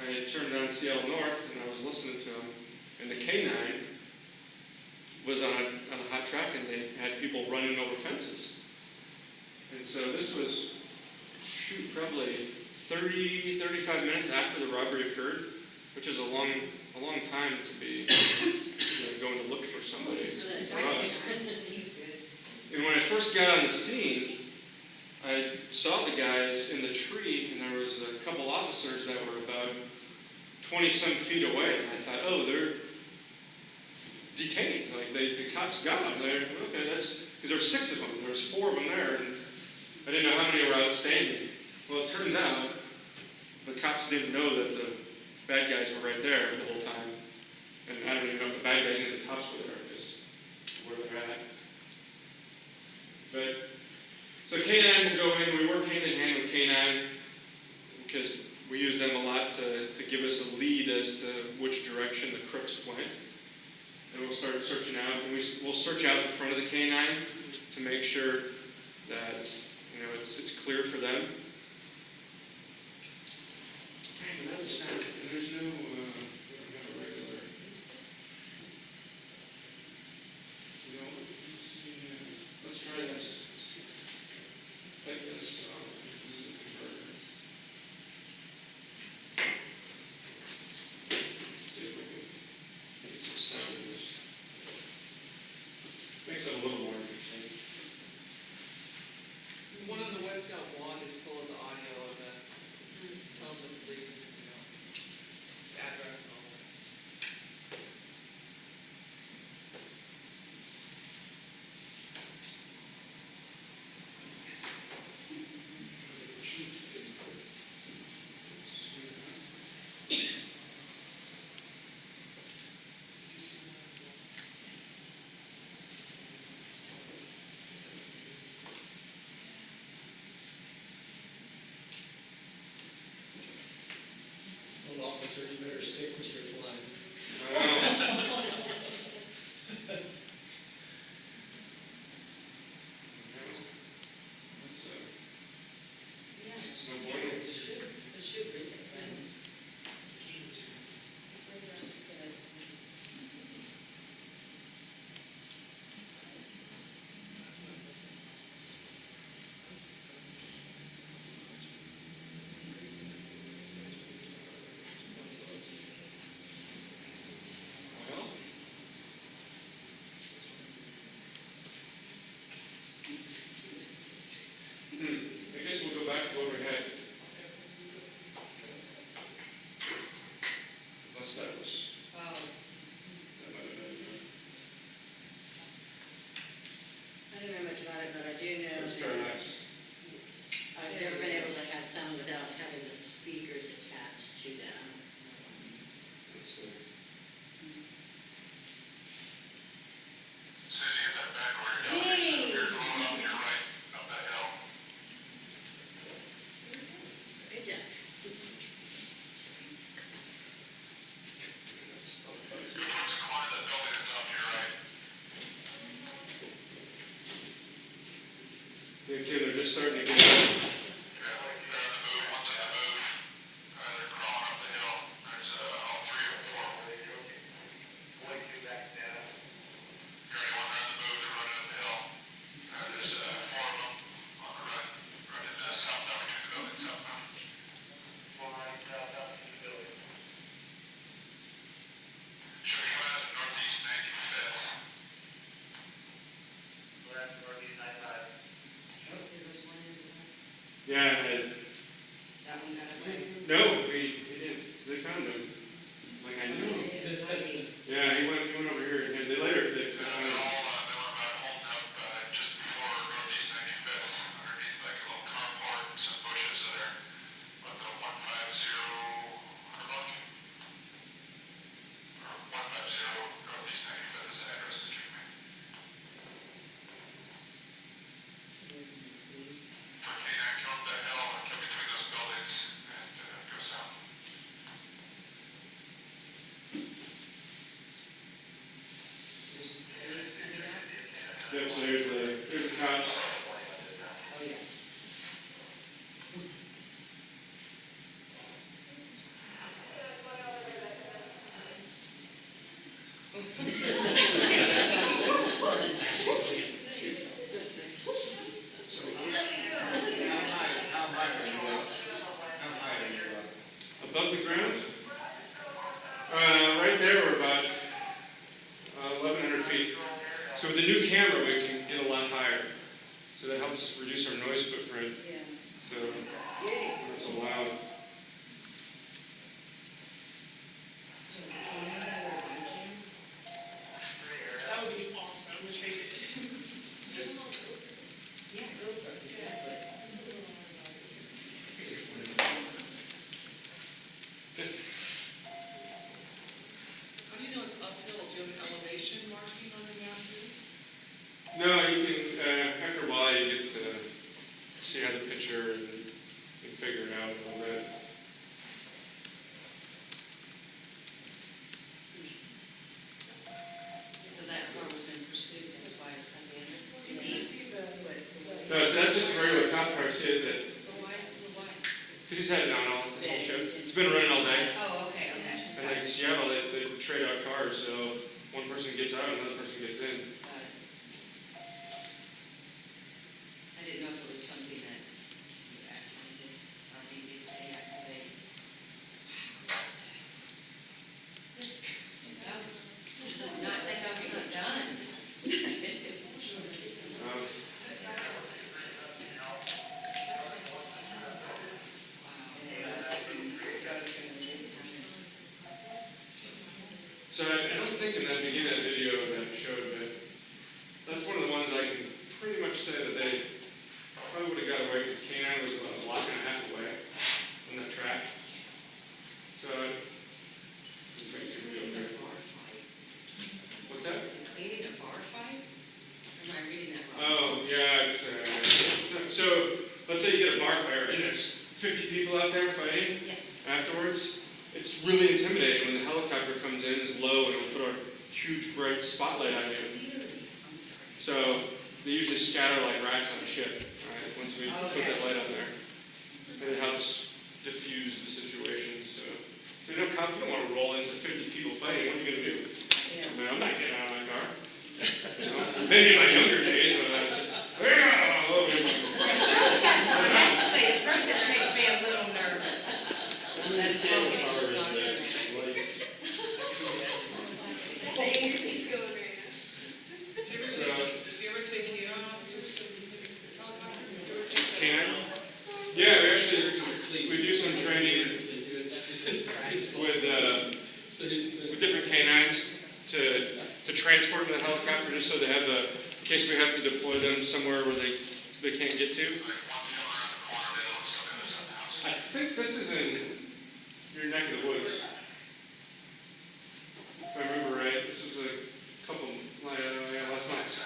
I turned on Seattle North and I was listening to them. And the K9 was on a hot track and they had people running over fences. And so this was, probably 30, 35 minutes after the robbery occurred, which is a long time to be going to look for somebody. For us. He's good. And when I first got on the scene, I saw the guys in the tree, and there was a couple officers that were about 20-some feet away. And I thought, oh, they're detained. Like, the cops got them. Okay, that's, because there were 6 of them. There was 4 of them there, and I didn't know how many were outstanding. Well, it turns out the cops didn't know that the bad guys were right there the whole time. And I don't even know if the bad guys knew the cops were there, because where they're at. But, so K9 will go in, we work hand in hand with K9, because we use them a lot to give us a lead as to which direction the crooks went. And we'll start searching out, and we'll search out in front of the K9 to make sure that, it's clear for them. Man, that was sad. There's no, regular. Let's try this. Let's take this. See if we can get some sound in this. Makes it a little more interesting. the one on the West Scout blog is full of the audio of the, tell the police, the address and all that. officer, you better stick with your flying. Yeah, No bueno. it should read it, then. Just said, Well. I guess we'll go back to what we had. Unless that was, oh, that might have been, I don't know much about it, but I do know that's that very nice. I've never been able to have sound without having the speakers attached to them. Let's see. As soon as you get that back order down, Hey! you're going up, you're right, up that hill. Good job. You're towards the corner of that building, it's up to your right. You can see they're just starting to get, They're on the move, one's on the move, they're crawling up the hill, there's, all three of them, four of them. You're right, one, they're on the move, they're running up the hill. There's, four of them on the run, running, southbound between the buildings, southbound. Should be coming out of northeast 95th. oh, there was one in the, yeah, that one got away. no, he didn't, they found him. Like, I knew him. It is hiding. Yeah, he went over here, and they later, they They're found him. all, they were about holding up, just before northeast 95th, underneath like a little carport and some bushes there. But the 150, look. Or 150 northeast 95th is the address it's giving me. For K-9, come up that hill and come between those buildings and go south. There's police coming up. Yep, so here's the cops. Oh, yeah. Above the ground? Right there, we're about 1,100 feet. So with the new camera, we can get a lot higher. So that helps us reduce our noise footprint. Yeah. So it's allowed. So the cameras that are on cams? That would be awesome if they did. Yeah, GoPro, exactly. How do you know it's uphill? Do you have an elevation marking on the map too? No, you can, after a while, you get to see how the picture and you can figure it out a little bit. So that car was in pursuit, that's why it's coming in. You can see the, No, so that's just a regular cop car, see that, But why is it so wide? because he's had it on all this whole shift. It's been running all day. Oh, okay, okay. And like in Seattle, they trade out cars, so one person gets out, another person gets in. Got it. I didn't know if it was something that you activated, or maybe they activate. That was, not, that was not done. Um, So I don't think in that beginning of that video that showed it, that's one of the ones I can pretty much say that they probably would have got away because K9 was about a block and a half away on that track. So it makes it real good. What's that? Created a bar fight? Or am I reading that wrong? Oh, yeah, so let's say you get a bar fire and there's 50 people out there fighting Yeah. afterwards. it's really intimidating when the helicopter comes in, is low, and it'll put a huge bright spotlight on you. So they usually scatter like rats on a ship, right, once we put that light on there. And it helps diffuse the situation, so. You don't want to roll into 50 people fighting, what are you going to do? I mean, I'm not getting out of my car. You know? Maybe in my younger days when I was, Protest, I have to say, the protest makes me a little nervous. That it's all getting a little dark in there. He's going right now. Do you ever take canine officers to helicopter? Do you ever take that? Canine? Yeah, we actually, we do some training with different canines to transport in the helicopter, just so they have the, in case we have to deploy them somewhere where they can't get to. I think this is in your neck of the woods. If I remember right, this is a couple, last night.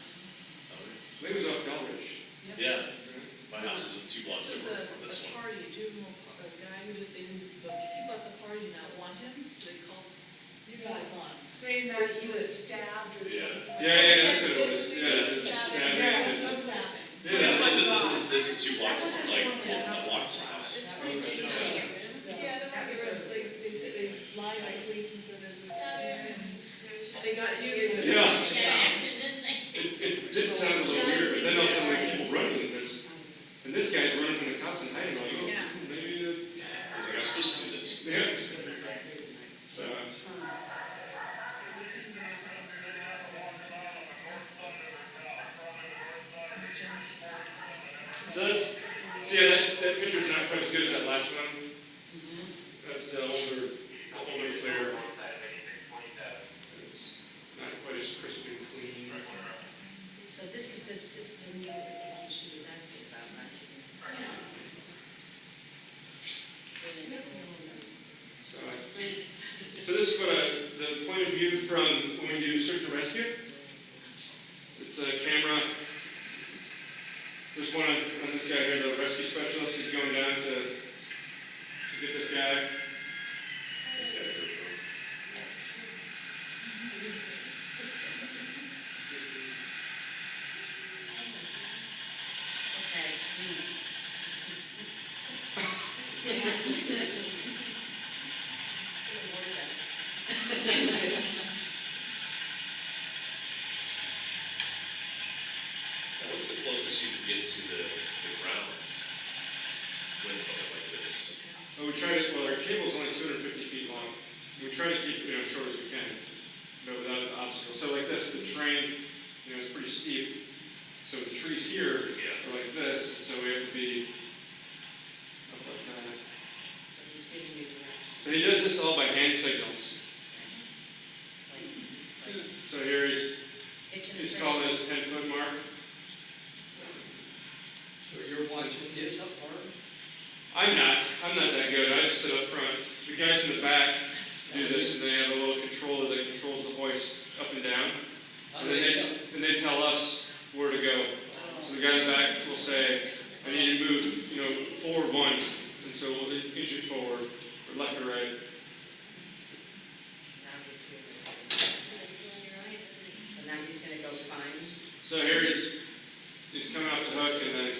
I think it was off Delridge. Yeah, my house is 2 blocks This is over from this a one. party, a juvenile, a guy who just, they didn't, the people at the party did not want him, so they called you guys on. Saying that he was stabbed or Yeah. something. Yeah, that's what it was. Yeah, it's just Stabbing. stabbing. Yeah, it's so stabbing. Yeah, This is 2 blocks from like a block from my house. Yeah, they were arrested. They said, they lied to the police and said there's a stabbing, and they got you. Yeah. Imagine this thing. It did sound a little weird, but then also like people running, and this guy's running from the cops and hiding, like, oh, Yeah. maybe it's, He's like, I'm supposed to do this. yeah. So, that's, so yeah, that picture's not quite as good as that last one. That's the older flare. It's not quite as crisp and clean. So this is the system you were thinking she was asking about, right? So I think, so this is what the point of view from when we do search and rescue. It's a camera. There's one on this guy here, the rescue specialist. He's going down to get this guy. This guy here. What's the closest you can get to the ground when something like this? Well, our cable's only 250 feet long. We try to keep it, as short as we can, but without the obstacles. So like this, the terrain, is pretty steep. So the trees here are like this, so we have to be up like that. So he's giving you directions. So he does this all by hand signals. So here he's calling his 10-foot mark. So you're watching this up hard? I'm not that good. I just sit up front. The guys in the back do this, and they have a little controller that controls the hoist up and down. And then they tell us where to go. So the guy in the back will say, I need to move, forward 1. And so we'll inch it forward, or left or right. Now he's doing this. So now he's gonna go find. So here he's coming off the hook, and then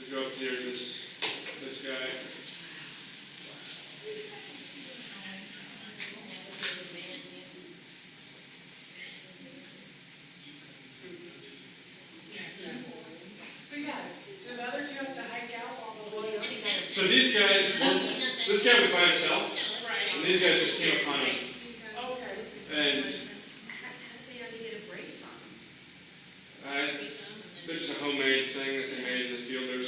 we go up to here, this guy. So the other two have to hike out while the one. So these guys, this guy was by himself, and these guys just came upon him. Okay. And How do they already get a brace on them? there's a homemade thing that they made in the field. There were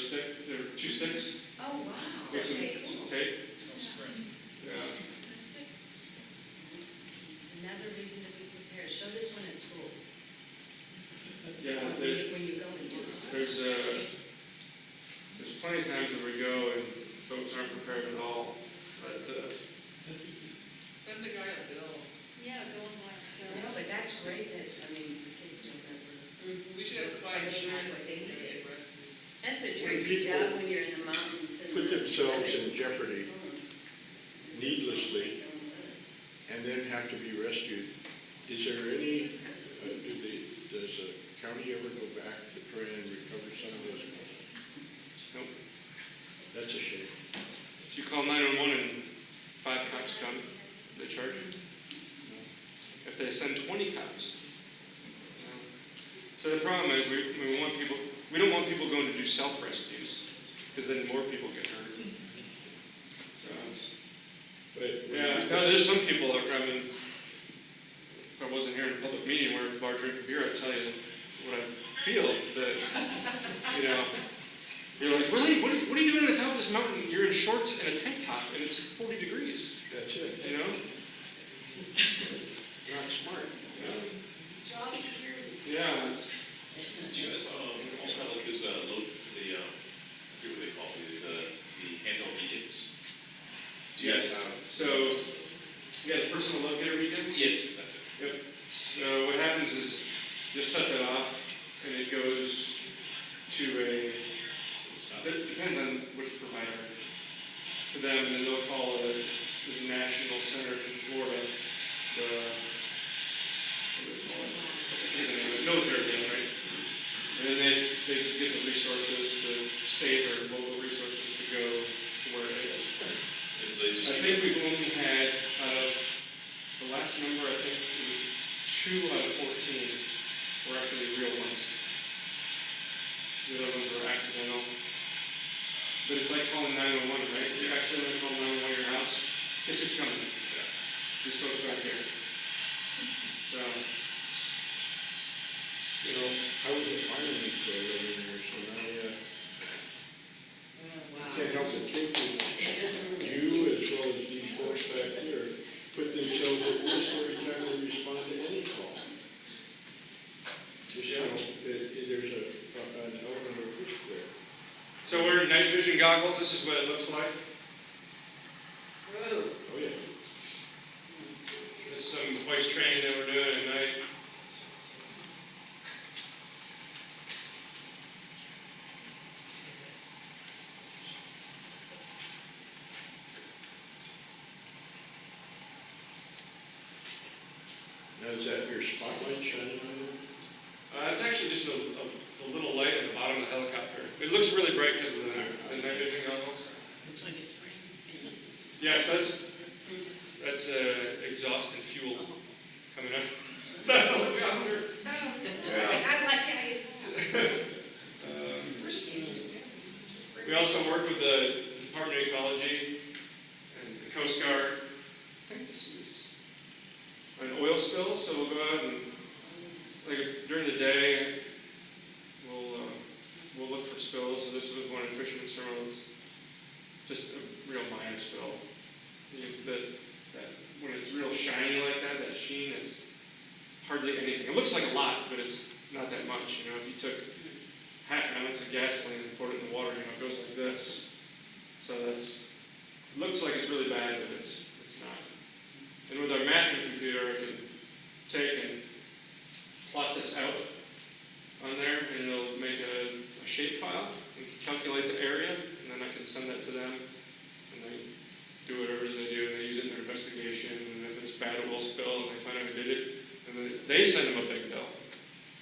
2 sticks Oh, wow. with some Okay. tape. Yeah. Another reason to be prepared. people job when you're in the mountains and. put the- themselves in jeopardy needlessly and then have to be rescued, is there any, does the county ever go back to try and recover some of those costs? Nope. That's a shame. So you call 911 and 5 cops come, they charge you. If they send 20 cops. So the problem is we don't want people going to do self-rescues, because then more people get hurt. So But yeah, no, there's some people that come in, if I wasn't here in a public meeting where at the bar drinking beer, I'd tell you what I feel, that, you know, you're like, really, what are you doing on the top of this mountain? You're in shorts and a tank top, and it's 40 degrees, that's it. you know? Not smart. Job security. Yeah, it's, Do you guys also have like this load, I forget what they call it, the handheld beacons? Do you guys have? so, yeah, the personal locator beacons? Yes, that's it. Yep. So what happens is you set that off, and it goes to it depends on which provider. To them, and then they'll call it this national center to Florida, the, what do they call it? I forget the name of it. Military thing, right? And then they get the resources, the state or local resources to go to where it is. And so they just. I think we've only had, out of the last number, I think it was 2 out of 14 were actually real ones. The other ones were accidental. But it's like calling 911, right? You accidentally call 911 at your house. Guess who's coming? This folks right here. So, You know, I was a fireman for 11 years, and I can't help but think that you, as well as these folks back there, put themselves at risk every time they respond to any call. Just, you know, there's an element of risk there. so we're in night vision goggles. This is what it looks like. Whoa. Oh, yeah. This is some voice training that we're doing at night. Now, is that your spotlight shining on you? It's actually just a little light at the bottom of the helicopter. It looks really bright because of the night vision goggles. Looks like it's raining. Yeah, so that's exhaust and fuel coming out. I like it. We also work with the Department of Ecology and the Coast Guard. I think this is an oil spill, so we'll go out and, like, during the day, we'll look for spills. So this was one in Fisherman's Terminal. It's just a real minor spill. That when it's real shiny like that, that sheen, it's hardly anything. It looks like a lot, but it's not that much. You know, if you took half an ounce of gasoline and poured it in the water, you know, it goes like this. So looks like it's really bad, but it's not. And with our mapping computer, I can take and plot this out on there, and it'll make a shape file and calculate the area, and then I can send that to them, and they do whatever it is they do, and they use it in their investigation, and if it's bad oil spill, and they find out who did it, and then they send them a big bill.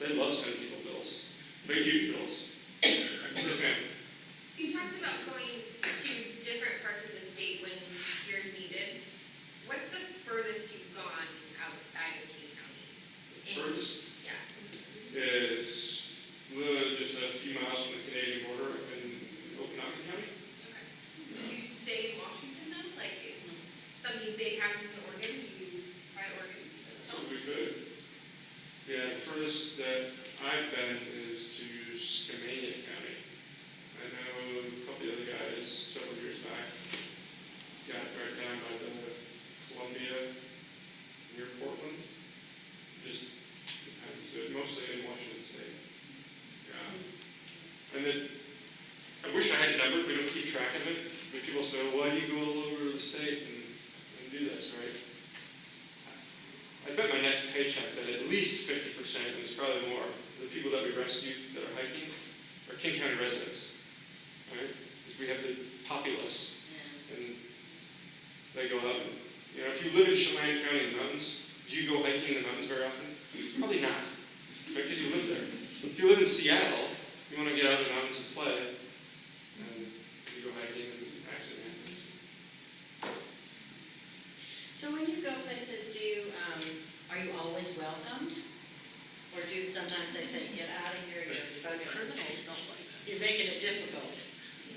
They love sending people bills, big, huge bills. Yes, ma'am. So you talked about going to different parts of the state when you're needed. What's the furthest you've gone outside of King County? Furthest Yeah. is just a few miles from the Canadian border up in Okanagan County. Okay. So do you stay in Washington then? Like if something big happens in Oregon, do you fly to Oregon? So we could. Yeah, the furthest that I've been is to Cascadia County. I know a couple of other guys several years back got right down by the Columbia near Portland. Just depends. Mostly in Washington State. Yeah. And then I wish I had numbers. We don't keep track of it. But people say, why do you go all over the state and do this, right? I bet my next paycheck that at least 50%, and it's probably more, the people that we rescued that are hiking are King County residents. we have the populace, Yeah. and they go out. And, you know, if you live in Chelan County in the mountains, do you go hiking in the mountains very often? Probably not, right? Because you live there. If you live in Seattle, you want to get out in the mountains and play, and you go hiking and accident happens. So when you go places, are you always welcomed? Or do sometimes they say, get out of here, you're bugging us? Criminals don't like that. You're making it difficult.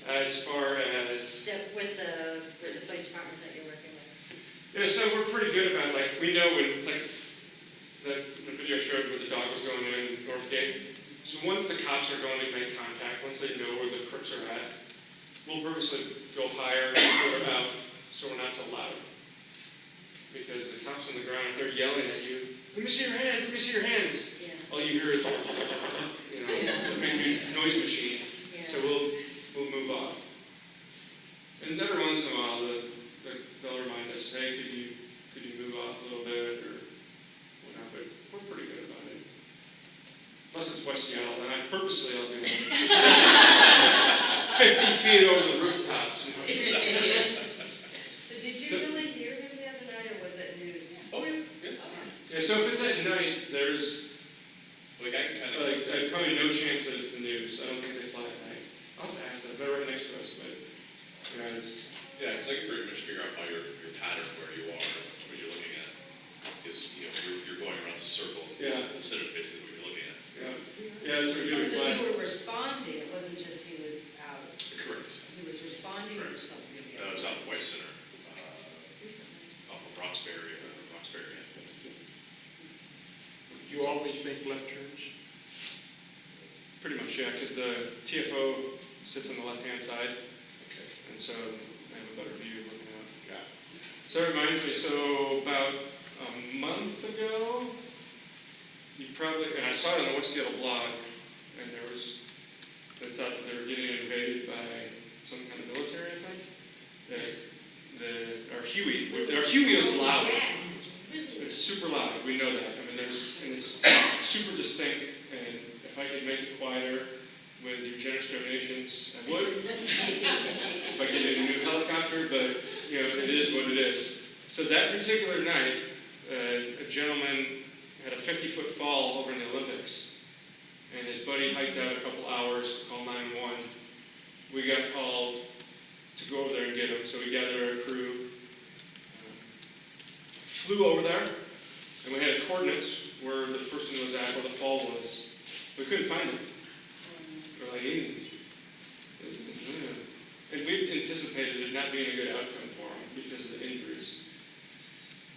As far as With the police departments that you're working with. yeah, so we're pretty good about, like, we know when, like, the video showed where the dog was going in Northgate. So once the cops are going to make contact, once they know where the crooks are at, we'll purposely go higher, further out, so we're not so loud. Because the cops on the ground, if they're yelling at you, let me see your hands, let me see your hands. Yeah. All you hear is, you know, maybe a noise machine. Yeah. So we'll move off. And every once in a while, they'll remind us, hey, could you move off a little bit or whatnot, but we're pretty good about it. Unless it's West Seattle, and I'll do it. 50 feet over the rooftops. So did you really hear him the other night, or was it news? Oh, yeah, yeah. Yeah, so if it's at night, there's Like, I can kind of, like probably no chance that it's the news. I don't think they fly at night. I'll have to ask them. They're right next to us, but yeah, it's. yeah, because I can pretty much figure out how your pattern, where you are, what you're looking at, is, you know, you're going around the circle. Yeah. The center, basically, what you're looking at. Yeah, yeah, it's a good So fly. you were responding, it wasn't just he was out, Correct. he was responding to Correct. something. I was out in White Center, Recently. off of Roxbury. You always make left turns? Pretty much, yeah, because the TFO sits on the left-hand side, Okay. and so I have a better view looking out. Yeah. So it reminds me, so about a month ago, you probably, and I saw it on the West Seattle blog, and they thought that they were getting invaded by some kind of military, I think. Our Huey is loud. Yes, it's really. It's super loud, we know that. I mean, and it's super distinct, and if I could make it quieter with your generous donations, I would. If I could get a new helicopter, but, you know, it is what it is. So that particular night, a gentleman had a 50-foot fall over in the Olympics, and his buddy hiked out a couple hours to call 911. We got called to go over there and get him, so we gathered our crew, flew over there, and we had coordinates where the person was at, where the fall was. We couldn't find him. We're like, and we anticipated it not being a good outcome for him because of the injuries.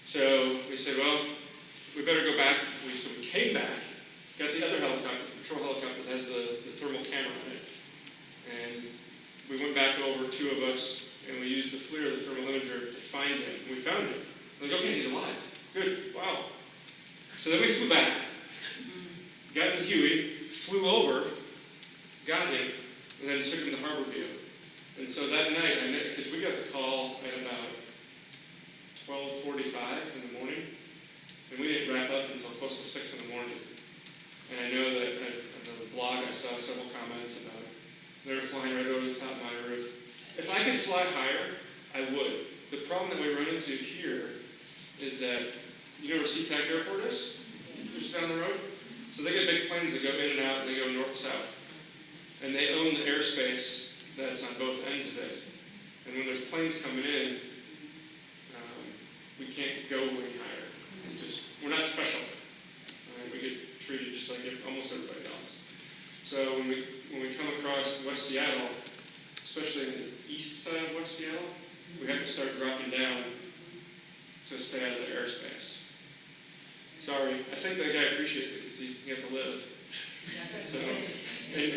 So we said, well, we better go back. So we came back, got the other helicopter, patrol helicopter that has the thermal camera on it, and we went back over, two of us, and we used the FLIR, the thermal imager, to find him. We found him. Like, okay, he's alive. Good. Wow. So then we flew back, got in the Huey, flew over, got him, and then took him to Harborview. And so that night, because we got the call at about 12:45 in the morning, and we didn't wrap up until close to 6 in the morning. And I know that on the blog I saw several comments about they were flying right over the top of my roof. If I could fly higher, I would. The problem that we run into here is that, you know where SeaTac Airport is? Just down the road? So they get big planes that go in and out, and they go north-south. And they own the airspace that's on both ends of it. And when there's planes coming in, we can't go any higher. We're not special. We get treated just like almost everybody else. So when we come across West Seattle, especially in the east side of West Seattle, we have to start dropping down to stay out of the airspace. Sorry, I think that guy appreciates it because he get to live. So, and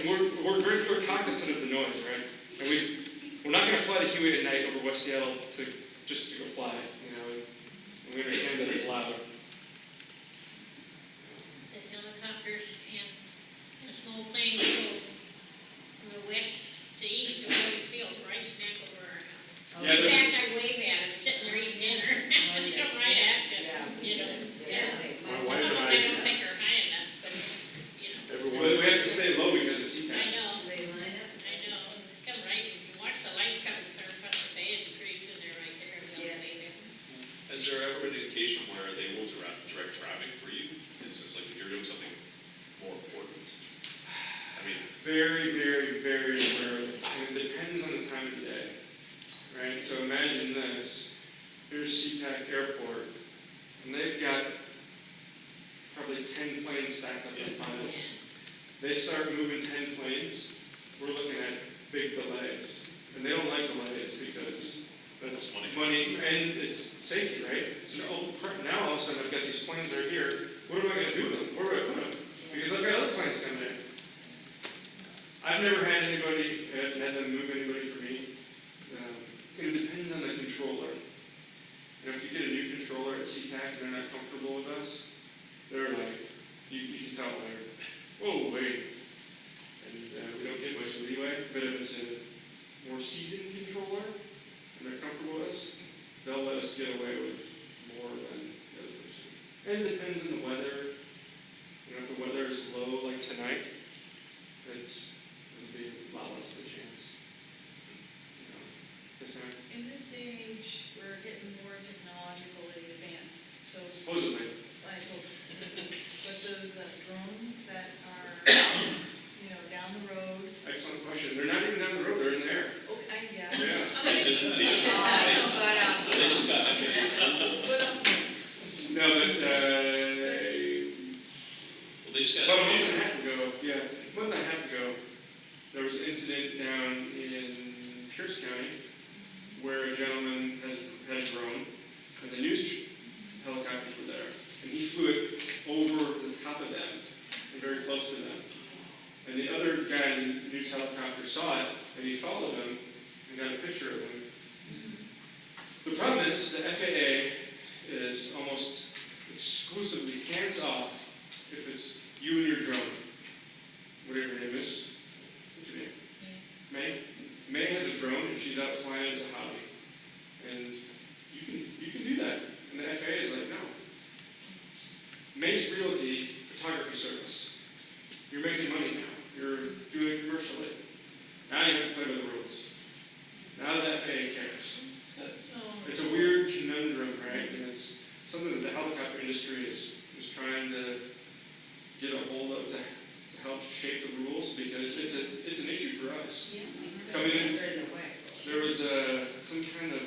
we're cognizant of the noise, right? And we're not going to fly the Huey at night over West Seattle just to go fly, you know. And we understand that it's loud. The helicopters and the small planes go from the west to east to where we feel right smack over our house. Yeah, In fact, I wave at them, sitting there eating dinner, right at you, Yeah. you know. Yeah. My wife and I don't think they're high enough, but, you know. But we have to stay low because of I SeaTac. know, They line up. I know, it's come right, if you watch Has there ever been an indication where they will direct traffic for you? In a sense, like if you're doing something more important? I mean, Very, very, very rarely, and it depends on the time of the day, right? So imagine this, here's SeaTac Airport, and they've got probably 10 planes stacked up in front of them. They start moving 10 planes, we're looking at big delays. And they don't like delays because that's money and it's safety, right? So now all of a sudden I've got these planes right here, what am I gonna do with them? Where do I put them? Because I've got other planes coming in. I've never had anybody, had them move anybody for me. It depends on the controller. You know, if you get a new controller at SeaTac and they're not comfortable with us, they're like, you can tell they're, whoa, wait. And we don't get much leeway, but if it's a more seasoned controller and they're comfortable with us, they'll let us get away with more than the other person. And it depends on the weather. You know, if the weather is low like tonight, it'll be a lot less of a chance. You know. Yes, ma'am? In this day and age, we're getting more technologically advanced, so. Supposedly. I hope. But those drones that are, down the road. Excellent question. They're not even down the road, they're in the air. Okay, yeah. Yeah. they just But, got, okay. But, No, but, Well, they just got. about a month and a half ago, there was an incident down in Pierce County where a gentleman had a drone, and the news helicopters were there, and he flew it over the top of them and very close to them. And the other guy in the news helicopter saw it, and he followed him and got a picture of him. The problem is the FAA is almost exclusively hands-off if it's you and your drone. Whatever your name is. What's your name? May. May has a drone, and she's out flying as a hobby. And you can do that. And the FAA is like, no. May's Realty photography service. You're making money now. You're doing it commercially. Now you have to play by the rules. Now the FAA cares. It's a weird conundrum, right? And it's something that the helicopter industry is trying to get a hold of to help shape the rules, because it's an issue for us. Coming in, there was some kind of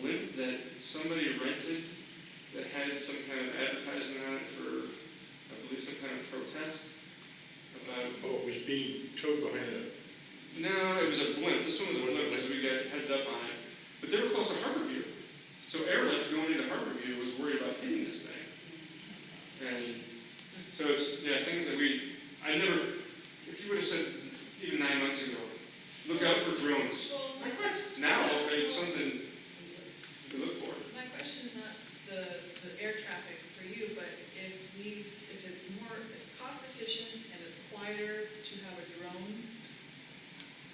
blimp that somebody rented that had some kind of advertisement on it for, I believe, some kind of protest about. Oh, it was being towed behind a. No, it was a blimp. This one was a blimp because we got heads up on it. But they were close to Harborview. So airlift going into Harborview was worried about hitting this thing. And so it's, things that I never, if you would have said even 9 months ago, look out for drones. Like what? Now it's something to look for. my question is not the air traffic for you, but if it's more cost efficient and it's quieter to have a drone,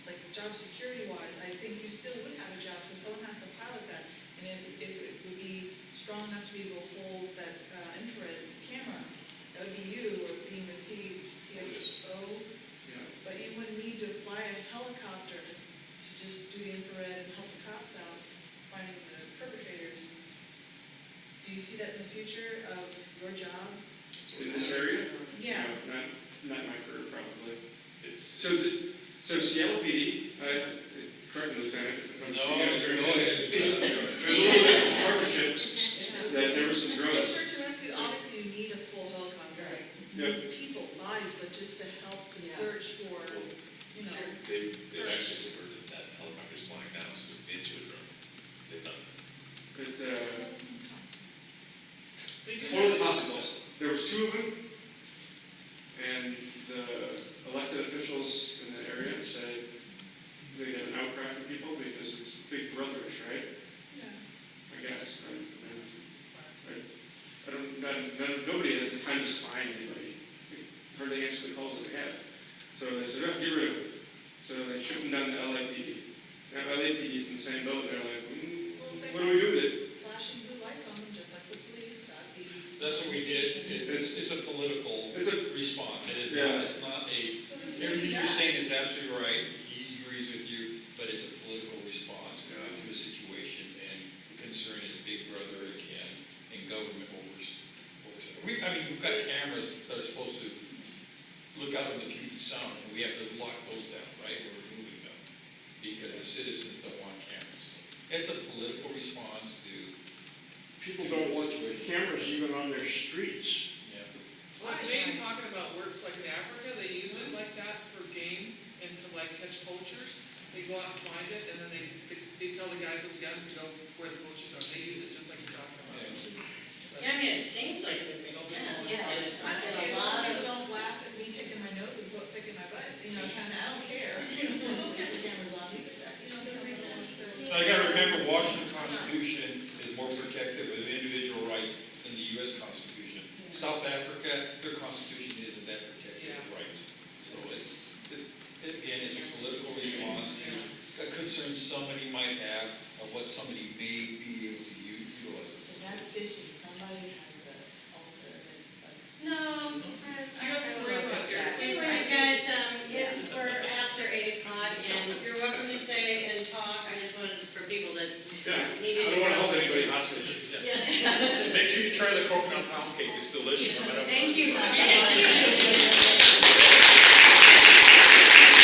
like job security wise, I think you still would have a job, so someone has to pilot that. And if it would be strong enough to be able to hold that infrared camera, that would be you, or being the KCSO. Yeah. But you wouldn't need to fly a helicopter to just do the infrared and help the cops out finding the perpetrators. Do you see that in the future of your job? In this area? Yeah. No, not my career, probably. It's. So Seattle PD, correct me, Lieutenant. if I'm speaking out of turn. go ahead. There's a little bit of partnership that there were some With drones. search and rescue, obviously you need a full helicopter. Yep. People, bodies, but just to help to search for, They've actually converted that helicopter's flying down into a drone. They've done that. Totally possible. There was 2 of them, and the elected officials in the area said they got an outcry from people because it's big brotherish, right? Yeah. I guess. Nobody has the time to spy on anybody. Hardly answer the calls that we have. So they said, oh, get rid of them. So they shipped them down to LAPD. Now LAPD is in the same boat, and they're like, what do we do with it? Flashing blue lights on them, just like the police, that'd be. That's what we did. It's a political response. It is Yeah. not, it's not everything you're saying is absolutely right. He agrees with you, but it's a political response to a situation. And the concern is Big Brother it's a political response to. People don't want cameras even on their streets. Yeah. What Jake's talking about works like in Africa, they use it like that for game and to like catch poachers. They go out and find it, and then they tell the guys with the guns to go where the poachers are. They use it just like you're talking about. Yeah, I mean, it seems like it makes sense. Yeah. I've got Okay, a as lot long as of, people don't laugh at me picking my nose and picking my butt, you know, kinda, I don't care. You know, the camera's on me, but that, you know, doesn't make sense. Now, you gotta remember, Washington Constitution is more protective of individual rights than the US Constitution. South Africa, their constitution isn't that protective of rights. So again, it's a political response to a concern somebody might have of what somebody may be able to utilize. And that's fishing, somebody has a altar and like. No, You don't have to worry about your. anyway, you guys, we're after 8 o'clock, and you're welcome to stay and talk. I just wanted for people that Yeah, needed I to don't want to know. hold anybody hostage. Yeah. Make sure you try the coconut pound cake, it's delicious. thank you. Thank you.